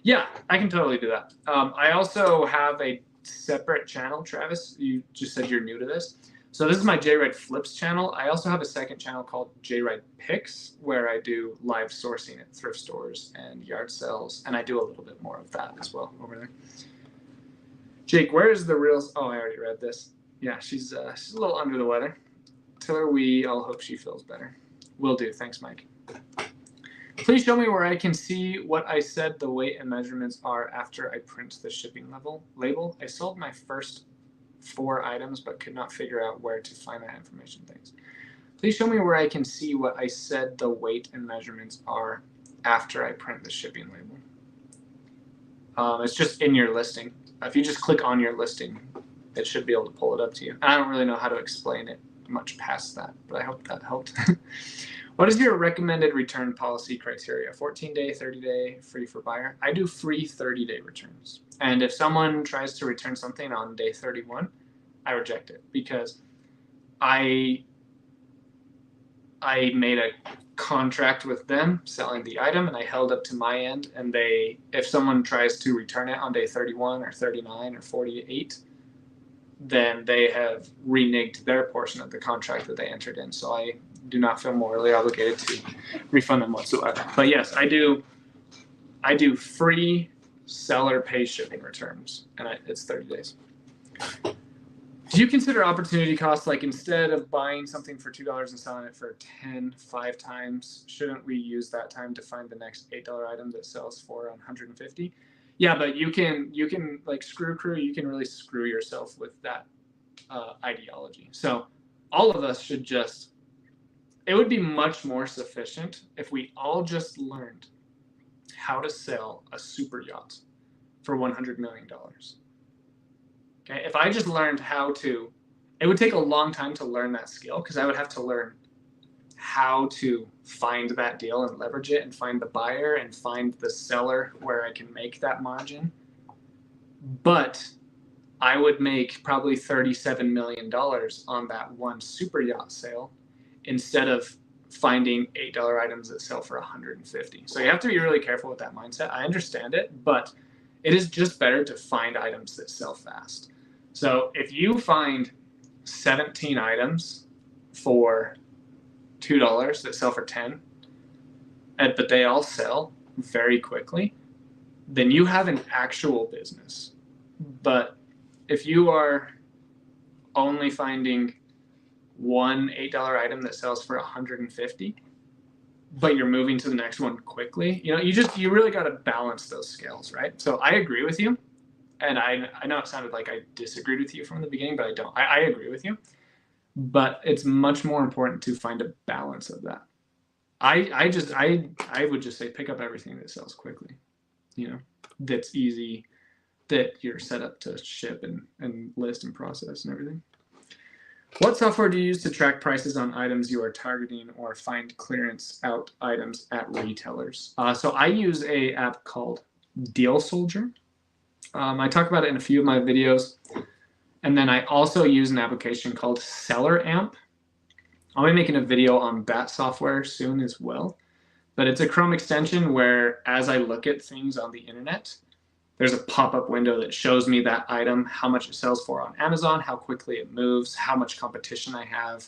Yeah, I can totally do that. I also have a separate channel, Travis. You just said you're new to this. So this is my JRide Flips channel. I also have a second channel called JRide Picks, where I do live sourcing at thrift stores and yard sales, and I do a little bit more of that as well over there. Jake, where is the real? Oh, I already read this. Yeah, she's a little under the weather. Tell her we all hope she feels better. Will do. Thanks, Mike. Please show me where I can see what I said the weight and measurements are after I print the shipping label. I sold my first 4 items, but could not figure out where to find that information. Thanks. Please show me where I can see what I said the weight and measurements are after I print the shipping label. It's just in your listing. If you just click on your listing, it should be able to pull it up to you. I don't really know how to explain it much past that, but I hope that helped. What is your recommended return policy criteria? 14-day, 30-day, free for buyer? I do free 30-day returns. And if someone tries to return something on day 31, I reject it, because I made a contract with them selling the item, and I held up to my end, and if someone tries to return it on day 31 or 39 or 48, then they have reneged their portion of the contract that they entered in. So I do not feel morally obligated to refund them whatsoever. But yes, I do free seller pay shipping returns, and it's 30 days. Do you consider opportunity costs, like instead of buying something for $2 and selling it for $10 5 times, shouldn't we use that time to find the next $8 item that sells for $150? Yeah, but you can like screw crew, you can really screw yourself with that ideology. So all of us should just, it would be much more sufficient if we all just learned how to sell a super yacht for $100 million. Okay, if I just learned how to, it would take a long time to learn that skill, because I would have to learn how to find that deal and leverage it and find the buyer and find the seller where I can make that margin. But I would make probably $37 million on that one super yacht sale instead of finding $8 items that sell for $150. So you have to be really careful with that mindset. I understand it, but it is just better to find items that sell fast. So if you find 17 items for $2 that sell for $10, but they all sell very quickly, then you have an actual business. But if you are only finding one $8 item that sells for $150, but you're moving to the next one quickly. You really got to balance those scales, right? So I agree with you. And I know it sounded like I disagreed with you from the beginning, but I don't. I agree with you. But it's much more important to find a balance of that. I would just say pick up everything that sells quickly, that's easy, that you're set up to ship and list and process and everything. What software do you use to track prices on items you are targeting or find clearance out items at retailers? So I use a app called Deal Soldier. I talk about it in a few of my videos. And then I also use an application called Seller Amp. I'll be making a video on that software soon as well. But it's a Chrome extension where as I look at things on the internet, there's a pop-up window that shows me that item, how much it sells for on Amazon, how quickly it moves, how much competition I have,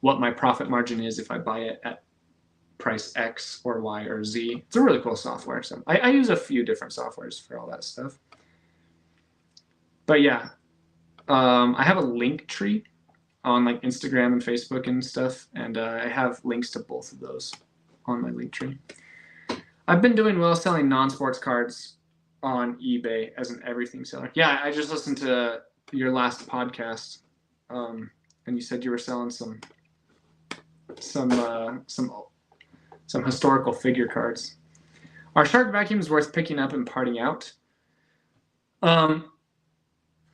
what my profit margin is if I buy it at price X or Y or Z. It's a really cool software. So I use a few different softwares for all that stuff. But yeah, I have a link tree on like Instagram and Facebook and stuff, and I have links to both of those on my link tree. I've been doing well selling non-sports cards on eBay as an everything seller. Yeah, I just listened to your last podcast, and you said you were selling some historical figure cards. Are shark vacuums worth picking up and parting out?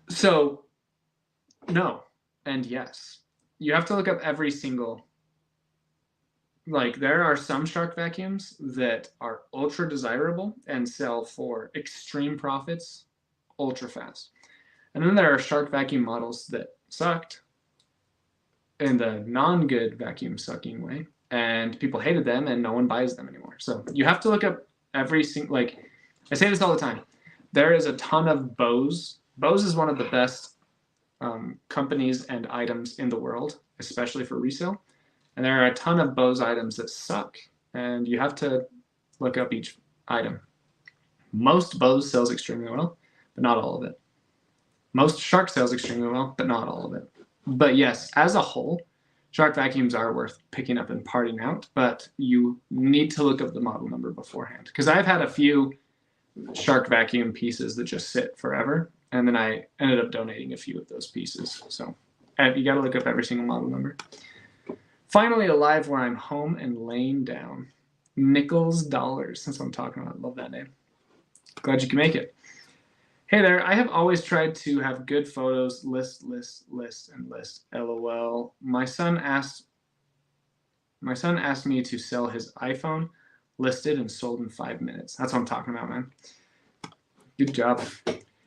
So no and yes. You have to look up every single. Like there are some shark vacuums that are ultra desirable and sell for extreme profits ultra fast. And then there are shark vacuum models that sucked in the non-good vacuum sucking way, and people hated them and no one buys them anymore. So you have to look up every single, like I say this all the time. There is a ton of Bose. Bose is one of the best companies and items in the world, especially for resale. And there are a ton of Bose items that suck, and you have to look up each item. Most Bose sells extremely well, but not all of it. Most shark sells extremely well, but not all of it. But yes, as a whole, shark vacuums are worth picking up and parting out, but you need to look up the model number beforehand. Because I've had a few shark vacuum pieces that just sit forever, and then I ended up donating a few of those pieces. So you got to look up every single model number. Finally alive where I'm home and laying down. Nickels Dollars. That's what I'm talking about. Love that name. Glad you can make it. Hey there. I have always tried to have good photos. List, and list. LOL. My son asked me to sell his iPhone. Listed and sold in 5 minutes. That's what I'm talking about, man. Good job.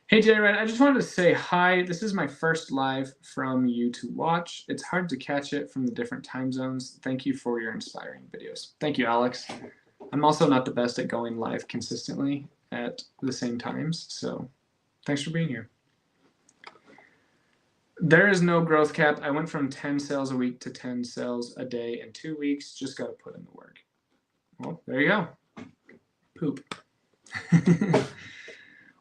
Hey, J-Red, I just wanted to say hi. This is my first live from you to watch. It's hard to catch it from the different time zones. Thank you for your inspiring videos. Thank you, Alex. I'm also not the best at going live consistently at the same times, so thanks for being here. There is no growth cap. I went from 10 sales a week to 10 sales a day in 2 weeks. Just got to put in the work. Well, there you go. Poop.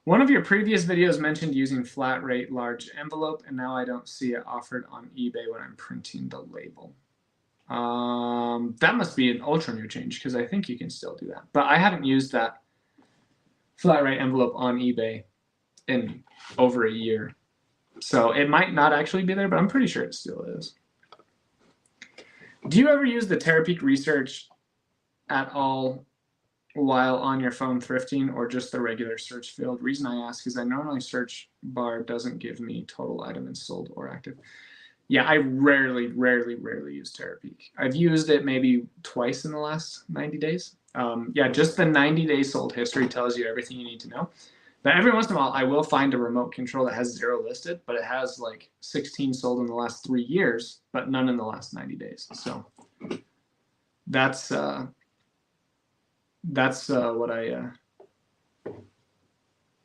One of your previous videos mentioned using flat rate large envelope, and now I don't see it offered on eBay when I'm printing the label. That must be an ultra new change, because I think you can still do that. But I haven't used that flat rate envelope on eBay in over a year. So it might not actually be there, but I'm pretty sure it still is. Do you ever use the Terapeak research at all while on your phone thrifting, or just the regular search field? Reason I ask is I normally search bar doesn't give me total items sold or active. Yeah, I rarely use Terapeak. I've used it maybe twice in the last 90 days. Yeah, just the 90-day sold history tells you everything you need to know. But every once in a while, I will find a remote control that has 0 listed, but it has like 16 sold in the last 3 years, but none in the last 90 days. So that's what I.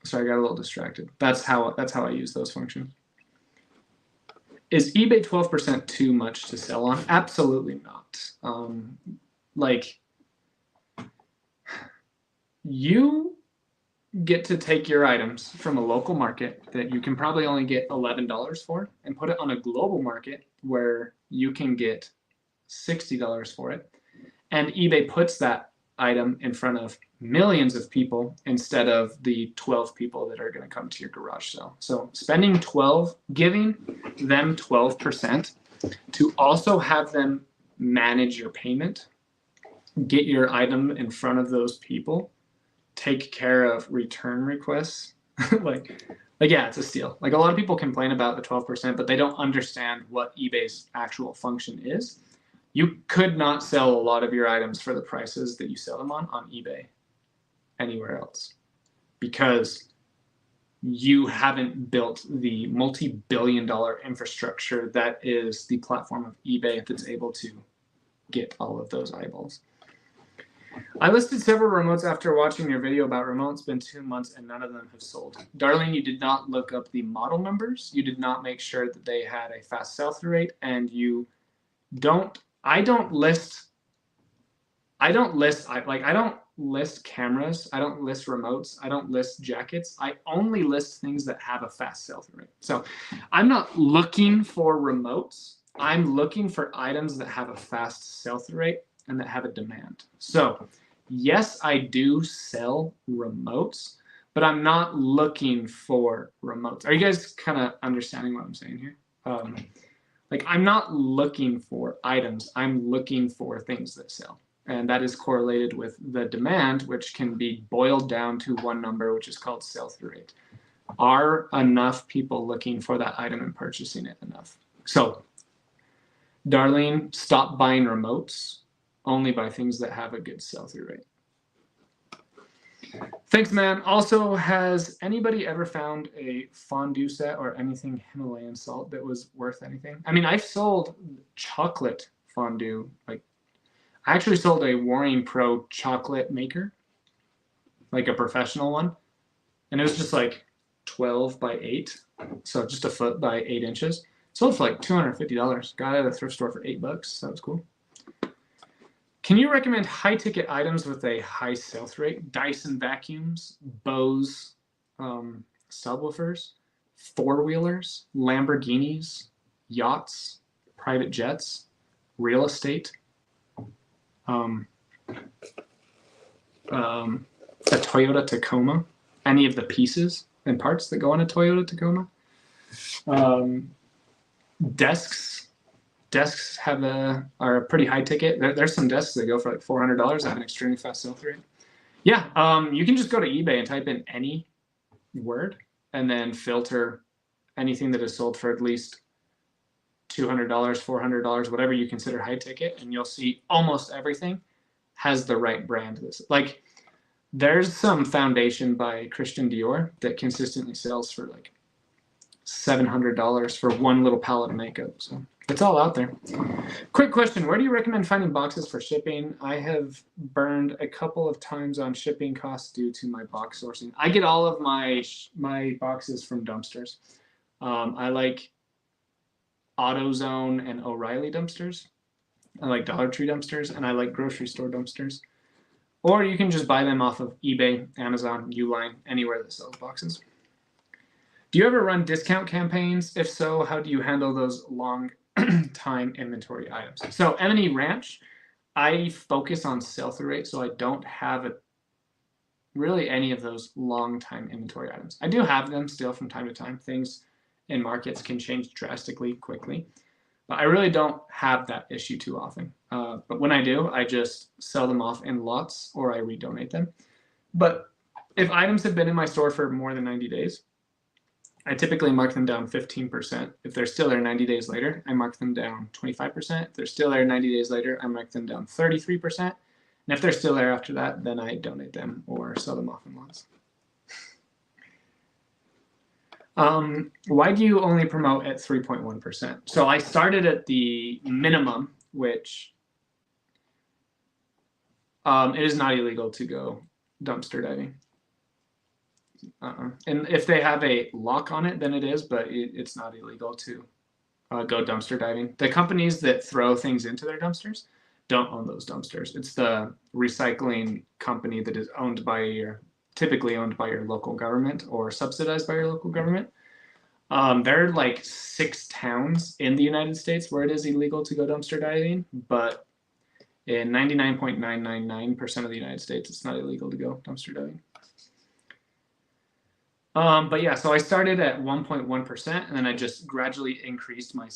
Sorry, I got a little distracted. That's how I use those functions. Is eBay 12% too much to sell on? Absolutely not. Like, you get to take your items from a local market that you can probably only get $11 for and put it on a global market where you can get $60 for it. And eBay puts that item in front of millions of people instead of the 12 people that are going to come to your garage sale. So spending 12, giving them 12% to also have them manage your payment, get your item in front of those people, take care of return requests. like yeah, it's a steal. Like a lot of people complain about the 12%, but they don't understand what eBay's actual function is. You could not sell a lot of your items for the prices that you sell them on eBay anywhere else, because you haven't built the multi-billion-dollar infrastructure that is the platform of eBay that's able to get all of those eyeballs. I listed several remotes after watching your video about remotes. It's been 2 months and none of them have sold. Darlene, you did not look up the model numbers. You did not make sure that they had a fast sell-through rate, and you don't. I don't list cameras. I don't list remotes. I don't list jackets. I only list things that have a fast sell-through rate. So I'm not looking for remotes. I'm looking for items that have a fast sell-through rate and that have a demand. So yes, I do sell remotes, but I'm not looking for remotes. Are you guys kind of understanding what I'm saying here? Like, I'm not looking for items. I'm looking for things that sell. And that is correlated with the demand, which can be boiled down to one number, which is called sell-through rate. Are enough people looking for that item and purchasing it enough? So, Darlene, stop buying remotes. Only buy things that have a good sell-through rate. Thanks, man. Also, has anybody ever found a fondue set or anything Himalayan salt that was worth anything? I mean, I've sold chocolate fondue. Like, I actually sold a Warring Pro chocolate maker, like a professional one. And it was just like 12 by 8. So just a foot by 8 inches. Sold for like $250. Got it at a thrift store for $8. So that was cool. Can you recommend high-ticket items with a high sell-through rate? Dyson vacuums, Bose subwoofers, four-wheelers, Lamborghinis, yachts, private jets, real estate, a Toyota Tacoma, any of the pieces and parts that go on a Toyota Tacoma, desks. Desks are a pretty high ticket. There's some desks that go for like $400. Have an extremely fast sell-through rate. Yeah, you can just go to eBay and type in any word and then filter anything that is sold for at least $200, $400, whatever you consider high ticket, and you'll see almost everything has the right brand. Like, there's some foundation by Christian Dior that consistently sells for like $700 for one little palette of makeup. So it's all out there. Quick question. Where do you recommend finding boxes for shipping? I have burned a couple of times on shipping costs due to my box sourcing. I get all of my boxes from dumpsters. I like AutoZone and O'Reilly dumpsters. I like Dollar Tree dumpsters, and I like grocery store dumpsters. Or you can just buy them off of eBay, Amazon, Uline, anywhere that sells boxes. Do you ever run discount campaigns? If so, how do you handle those long time inventory items? So M&E Ranch, I focus on sell-through rate, so I don't have really any of those long time inventory items. I do have them still from time to time. Things in markets can change drastically quickly, but I really don't have that issue too often. But when I do, I just sell them off in lots or I redonate them. But if items have been in my store for more than 90 days, I typically mark them down 15%. If they're still there 90 days later, I mark them down 25%. If they're still there 90 days later, I mark them down 33%. And if they're still there after that, then I donate them or sell them off in lots. Why do you only promote at 3.1%? So I started at the minimum, which it is not illegal to go dumpster diving. And if they have a lock on it, then it is, but it's not illegal to go dumpster diving. The companies that throw things into their dumpsters don't own those dumpsters. It's the recycling company that is owned by typically owned by your local government or subsidized by your local government. There are like 6 towns in the United States where it is illegal to go dumpster diving, but In 99.999% of the United States, it's not illegal to go dumpster diving. But yeah, so I started at 1.1%, and then I just gradually increased my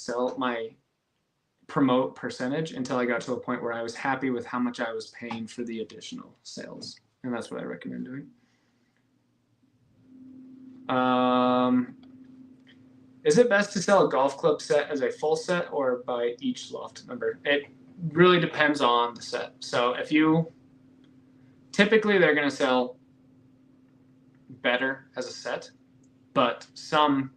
promote percentage until I got to a point where I was happy with how much I was paying for the additional sales. And that's what I recommend doing. Is it best to sell a golf club set as a full set or by each loft number? It really depends on the set. So if you, typically they're going to sell better as a set, but some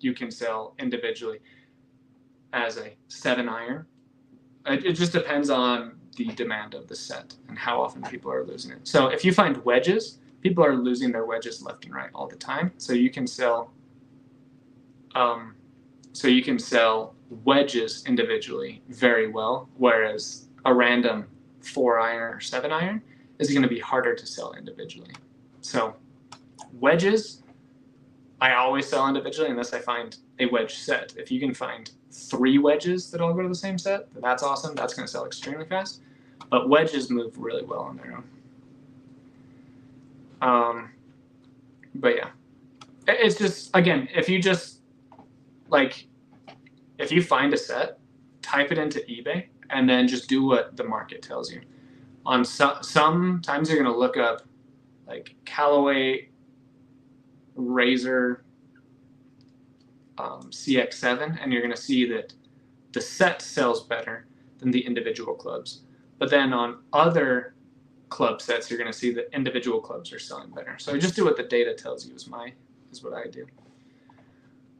you can sell individually as a 7-iron. It just depends on the demand of the set and how often people are losing it. So if you find wedges, people are losing their wedges left and right all the time. So you can sell wedges individually very well, whereas a random 4-iron or 7-iron is going to be harder to sell individually. So wedges, I always sell individually unless I find a wedge set. If you can find 3 wedges that all go to the same set, then that's awesome. That's going to sell extremely fast. But wedges move really well on their own. But yeah, it's just, again, if you just, like, if you find a set, type it into eBay, and then just do what the market tells you. On sometimes you're going to look up, like, Callaway Razor CX7, and you're going to see that the set sells better than the individual clubs. But then on other club sets, you're going to see that individual clubs are selling better. So just do what the data tells you is what I do.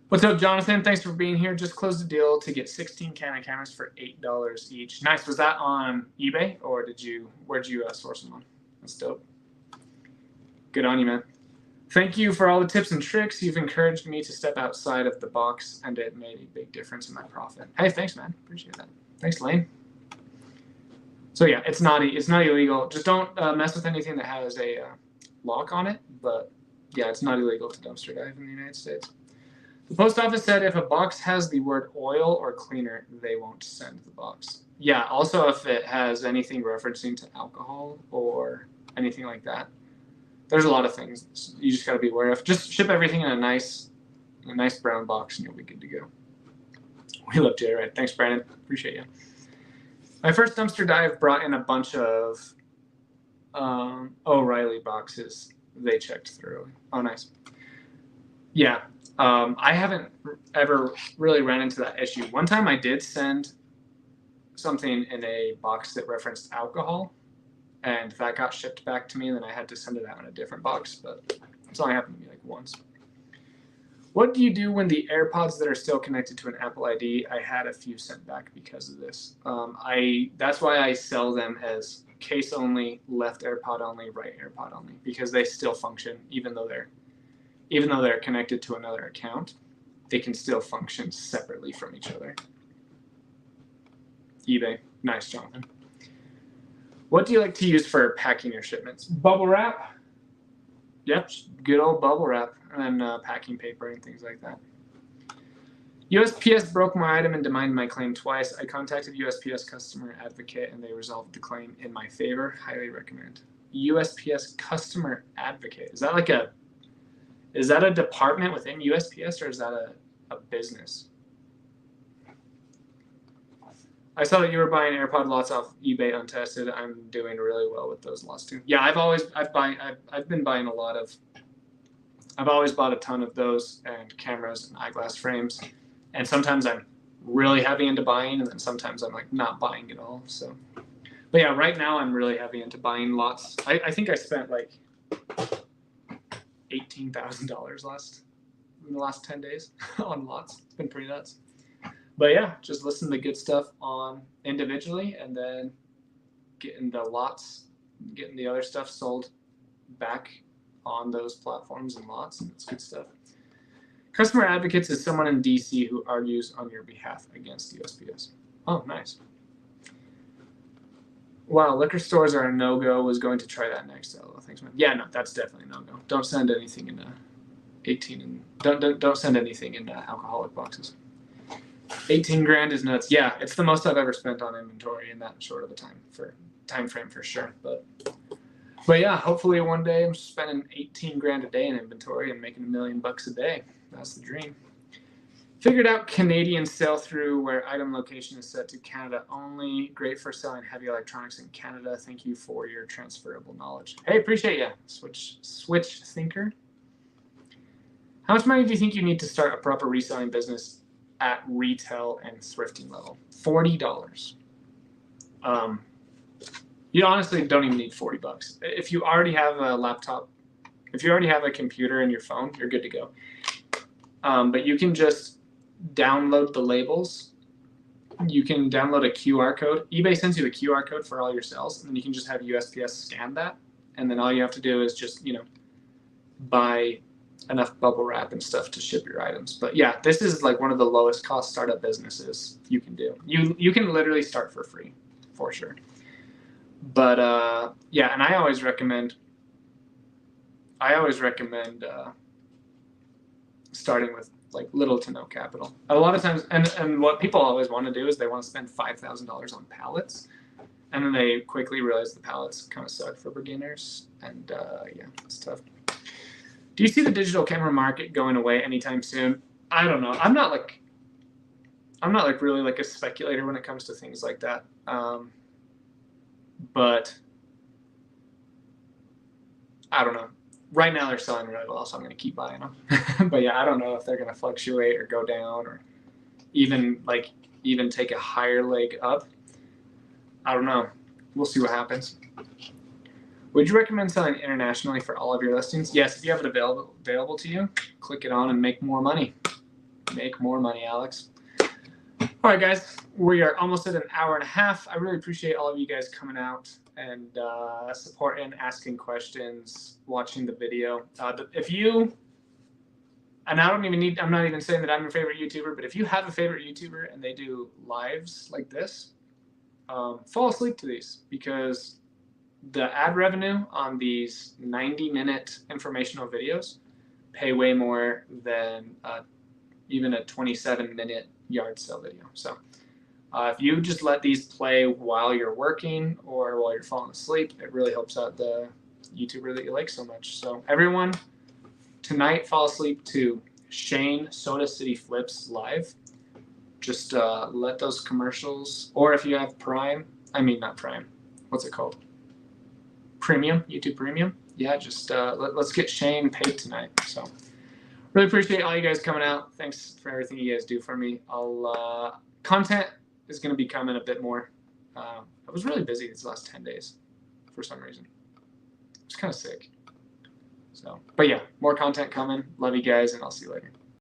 What's up, Jonathan? Thanks for being here. Just closed a deal to get 16 Canon cameras for $8 each. Nice. Was that on eBay, or where'd you source them on? That's dope. Good on you, man. Thank you for all the tips and tricks. You've encouraged me to step outside of the box, and it made a big difference in my profit. Hey, thanks, man. Appreciate that. Thanks, Lane. So yeah, it's not illegal. Just don't mess with anything that has a lock on it. But yeah, it's not illegal to dumpster dive in the United States. The post office said if a box has the word oil or cleaner, they won't send the box. Yeah, also if it has anything referencing to alcohol or anything like that. There's a lot of things you just got to be aware of. Just ship everything in a nice brown box, and you'll be good to go. We love Jayride. Thanks, Brandon. Appreciate you. My first dumpster dive brought in a bunch of O'Reilly boxes. They checked through. Oh, nice. Yeah, I haven't ever really ran into that issue. One time I did send something in a box that referenced alcohol, and that got shipped back to me, and then I had to send it out in a different box, but it's only happened to me like once. What do you do when the AirPods that are still connected to an Apple ID? I had a few sent back because of this. That's why I sell them as case only, left AirPod only, right AirPod only, because they still function even though they're connected to another account. They can still function separately from each other. eBay, nice, Jonathan. What do you like to use for packing your shipments? Bubble wrap. Yep, good old bubble wrap, and then packing paper and things like that. USPS broke my item and denied my claim twice. I contacted USPS customer advocate, and they resolved the claim in my favor. Highly recommend. USPS customer advocate. Is that a department within USPS, or is that a business? I saw that you were buying AirPod lots off eBay untested. I'm doing really well with those lots too. Yeah, I've been buying a lot of. I've always bought a ton of those and cameras and eyeglass frames, and sometimes I'm really heavy into buying, and then sometimes I'm like not buying at all. So, but yeah, right now I'm really heavy into buying lots. I think I spent like $18,000 in the last 10 days on lots. It's been pretty nuts. But yeah, just listen to the good stuff on individually, and then getting the other stuff sold back on those platforms and lots, and it's good stuff. Customer advocates is someone in DC who argues on your behalf against USPS. Oh, nice. Wow, liquor stores are a no-go. Was going to try that next. Oh, thanks, man. Yeah, no, that's definitely a no-go. Don't send anything in 18 and don't send anything in alcoholic boxes. 18 grand is nuts. Yeah, it's the most I've ever spent on inventory in that short of a time frame for sure. But yeah, hopefully one day I'm spending 18 grand a day in inventory and making $1 million a day. That's the dream. Figured out Canadian sell-through where item location is set to Canada only. Great for selling heavy electronics in Canada. Thank you for your transferable knowledge. Hey, appreciate you. Switch thinker. How much money do you think you need to start a proper reselling business at retail and thrifting level? $40. You honestly don't even need 40 bucks. If you already have a laptop, if you already have a computer and your phone, you're good to go. But you can just download the labels. You can download a QR code. eBay sends you a QR code for all your sales, and then you can just have USPS scan that. And then all you have to do is just, buy enough bubble wrap and stuff to ship your items. But yeah, this is like one of the lowest cost startup businesses you can do. You can literally start for free, for sure. But yeah, and I always recommend starting with like little to no capital. A lot of times, and what people always want to do is they want to spend $5,000 on pallets, and then they quickly realize the pallets kind of suck for beginners, and yeah, it's tough. Do you see the digital camera market going away anytime soon? I don't know. I'm not like really like a speculator when it comes to things like that. But I don't know. Right now they're selling really well, so I'm going to keep buying them. But yeah, I don't know if they're going to fluctuate or go down or even take a higher leg up. I don't know. We'll see what happens. Would you recommend selling internationally for all of your listings? Yes, if you have it available to you, click it on and make more money. Make more money, Alex. All right, guys, we are almost at an hour and a half. I really appreciate all of you guys coming out and supporting, asking questions, watching the video. If you, and I'm not even saying that I'm your favorite YouTuber, but if you have a favorite YouTuber and they do lives like this, fall asleep to these, because the ad revenue on these 90-minute informational videos pay way more than even a 27-minute yard sale video. So if you just let these play while you're working or while you're falling asleep, it really helps out the YouTuber that you like so much. So everyone, tonight fall asleep to Shane Soda City Flips live. Just let those commercials, or if you have Prime, not Prime, what's it called? Premium, YouTube Premium. Yeah, just let's get Shane paid tonight. So really appreciate all you guys coming out. Thanks for everything you guys do for me. Content is going to be coming a bit more. I was really busy these last 10 days for some reason. I was kind of sick. So, but yeah, more content coming. Love you guys, and I'll see you later.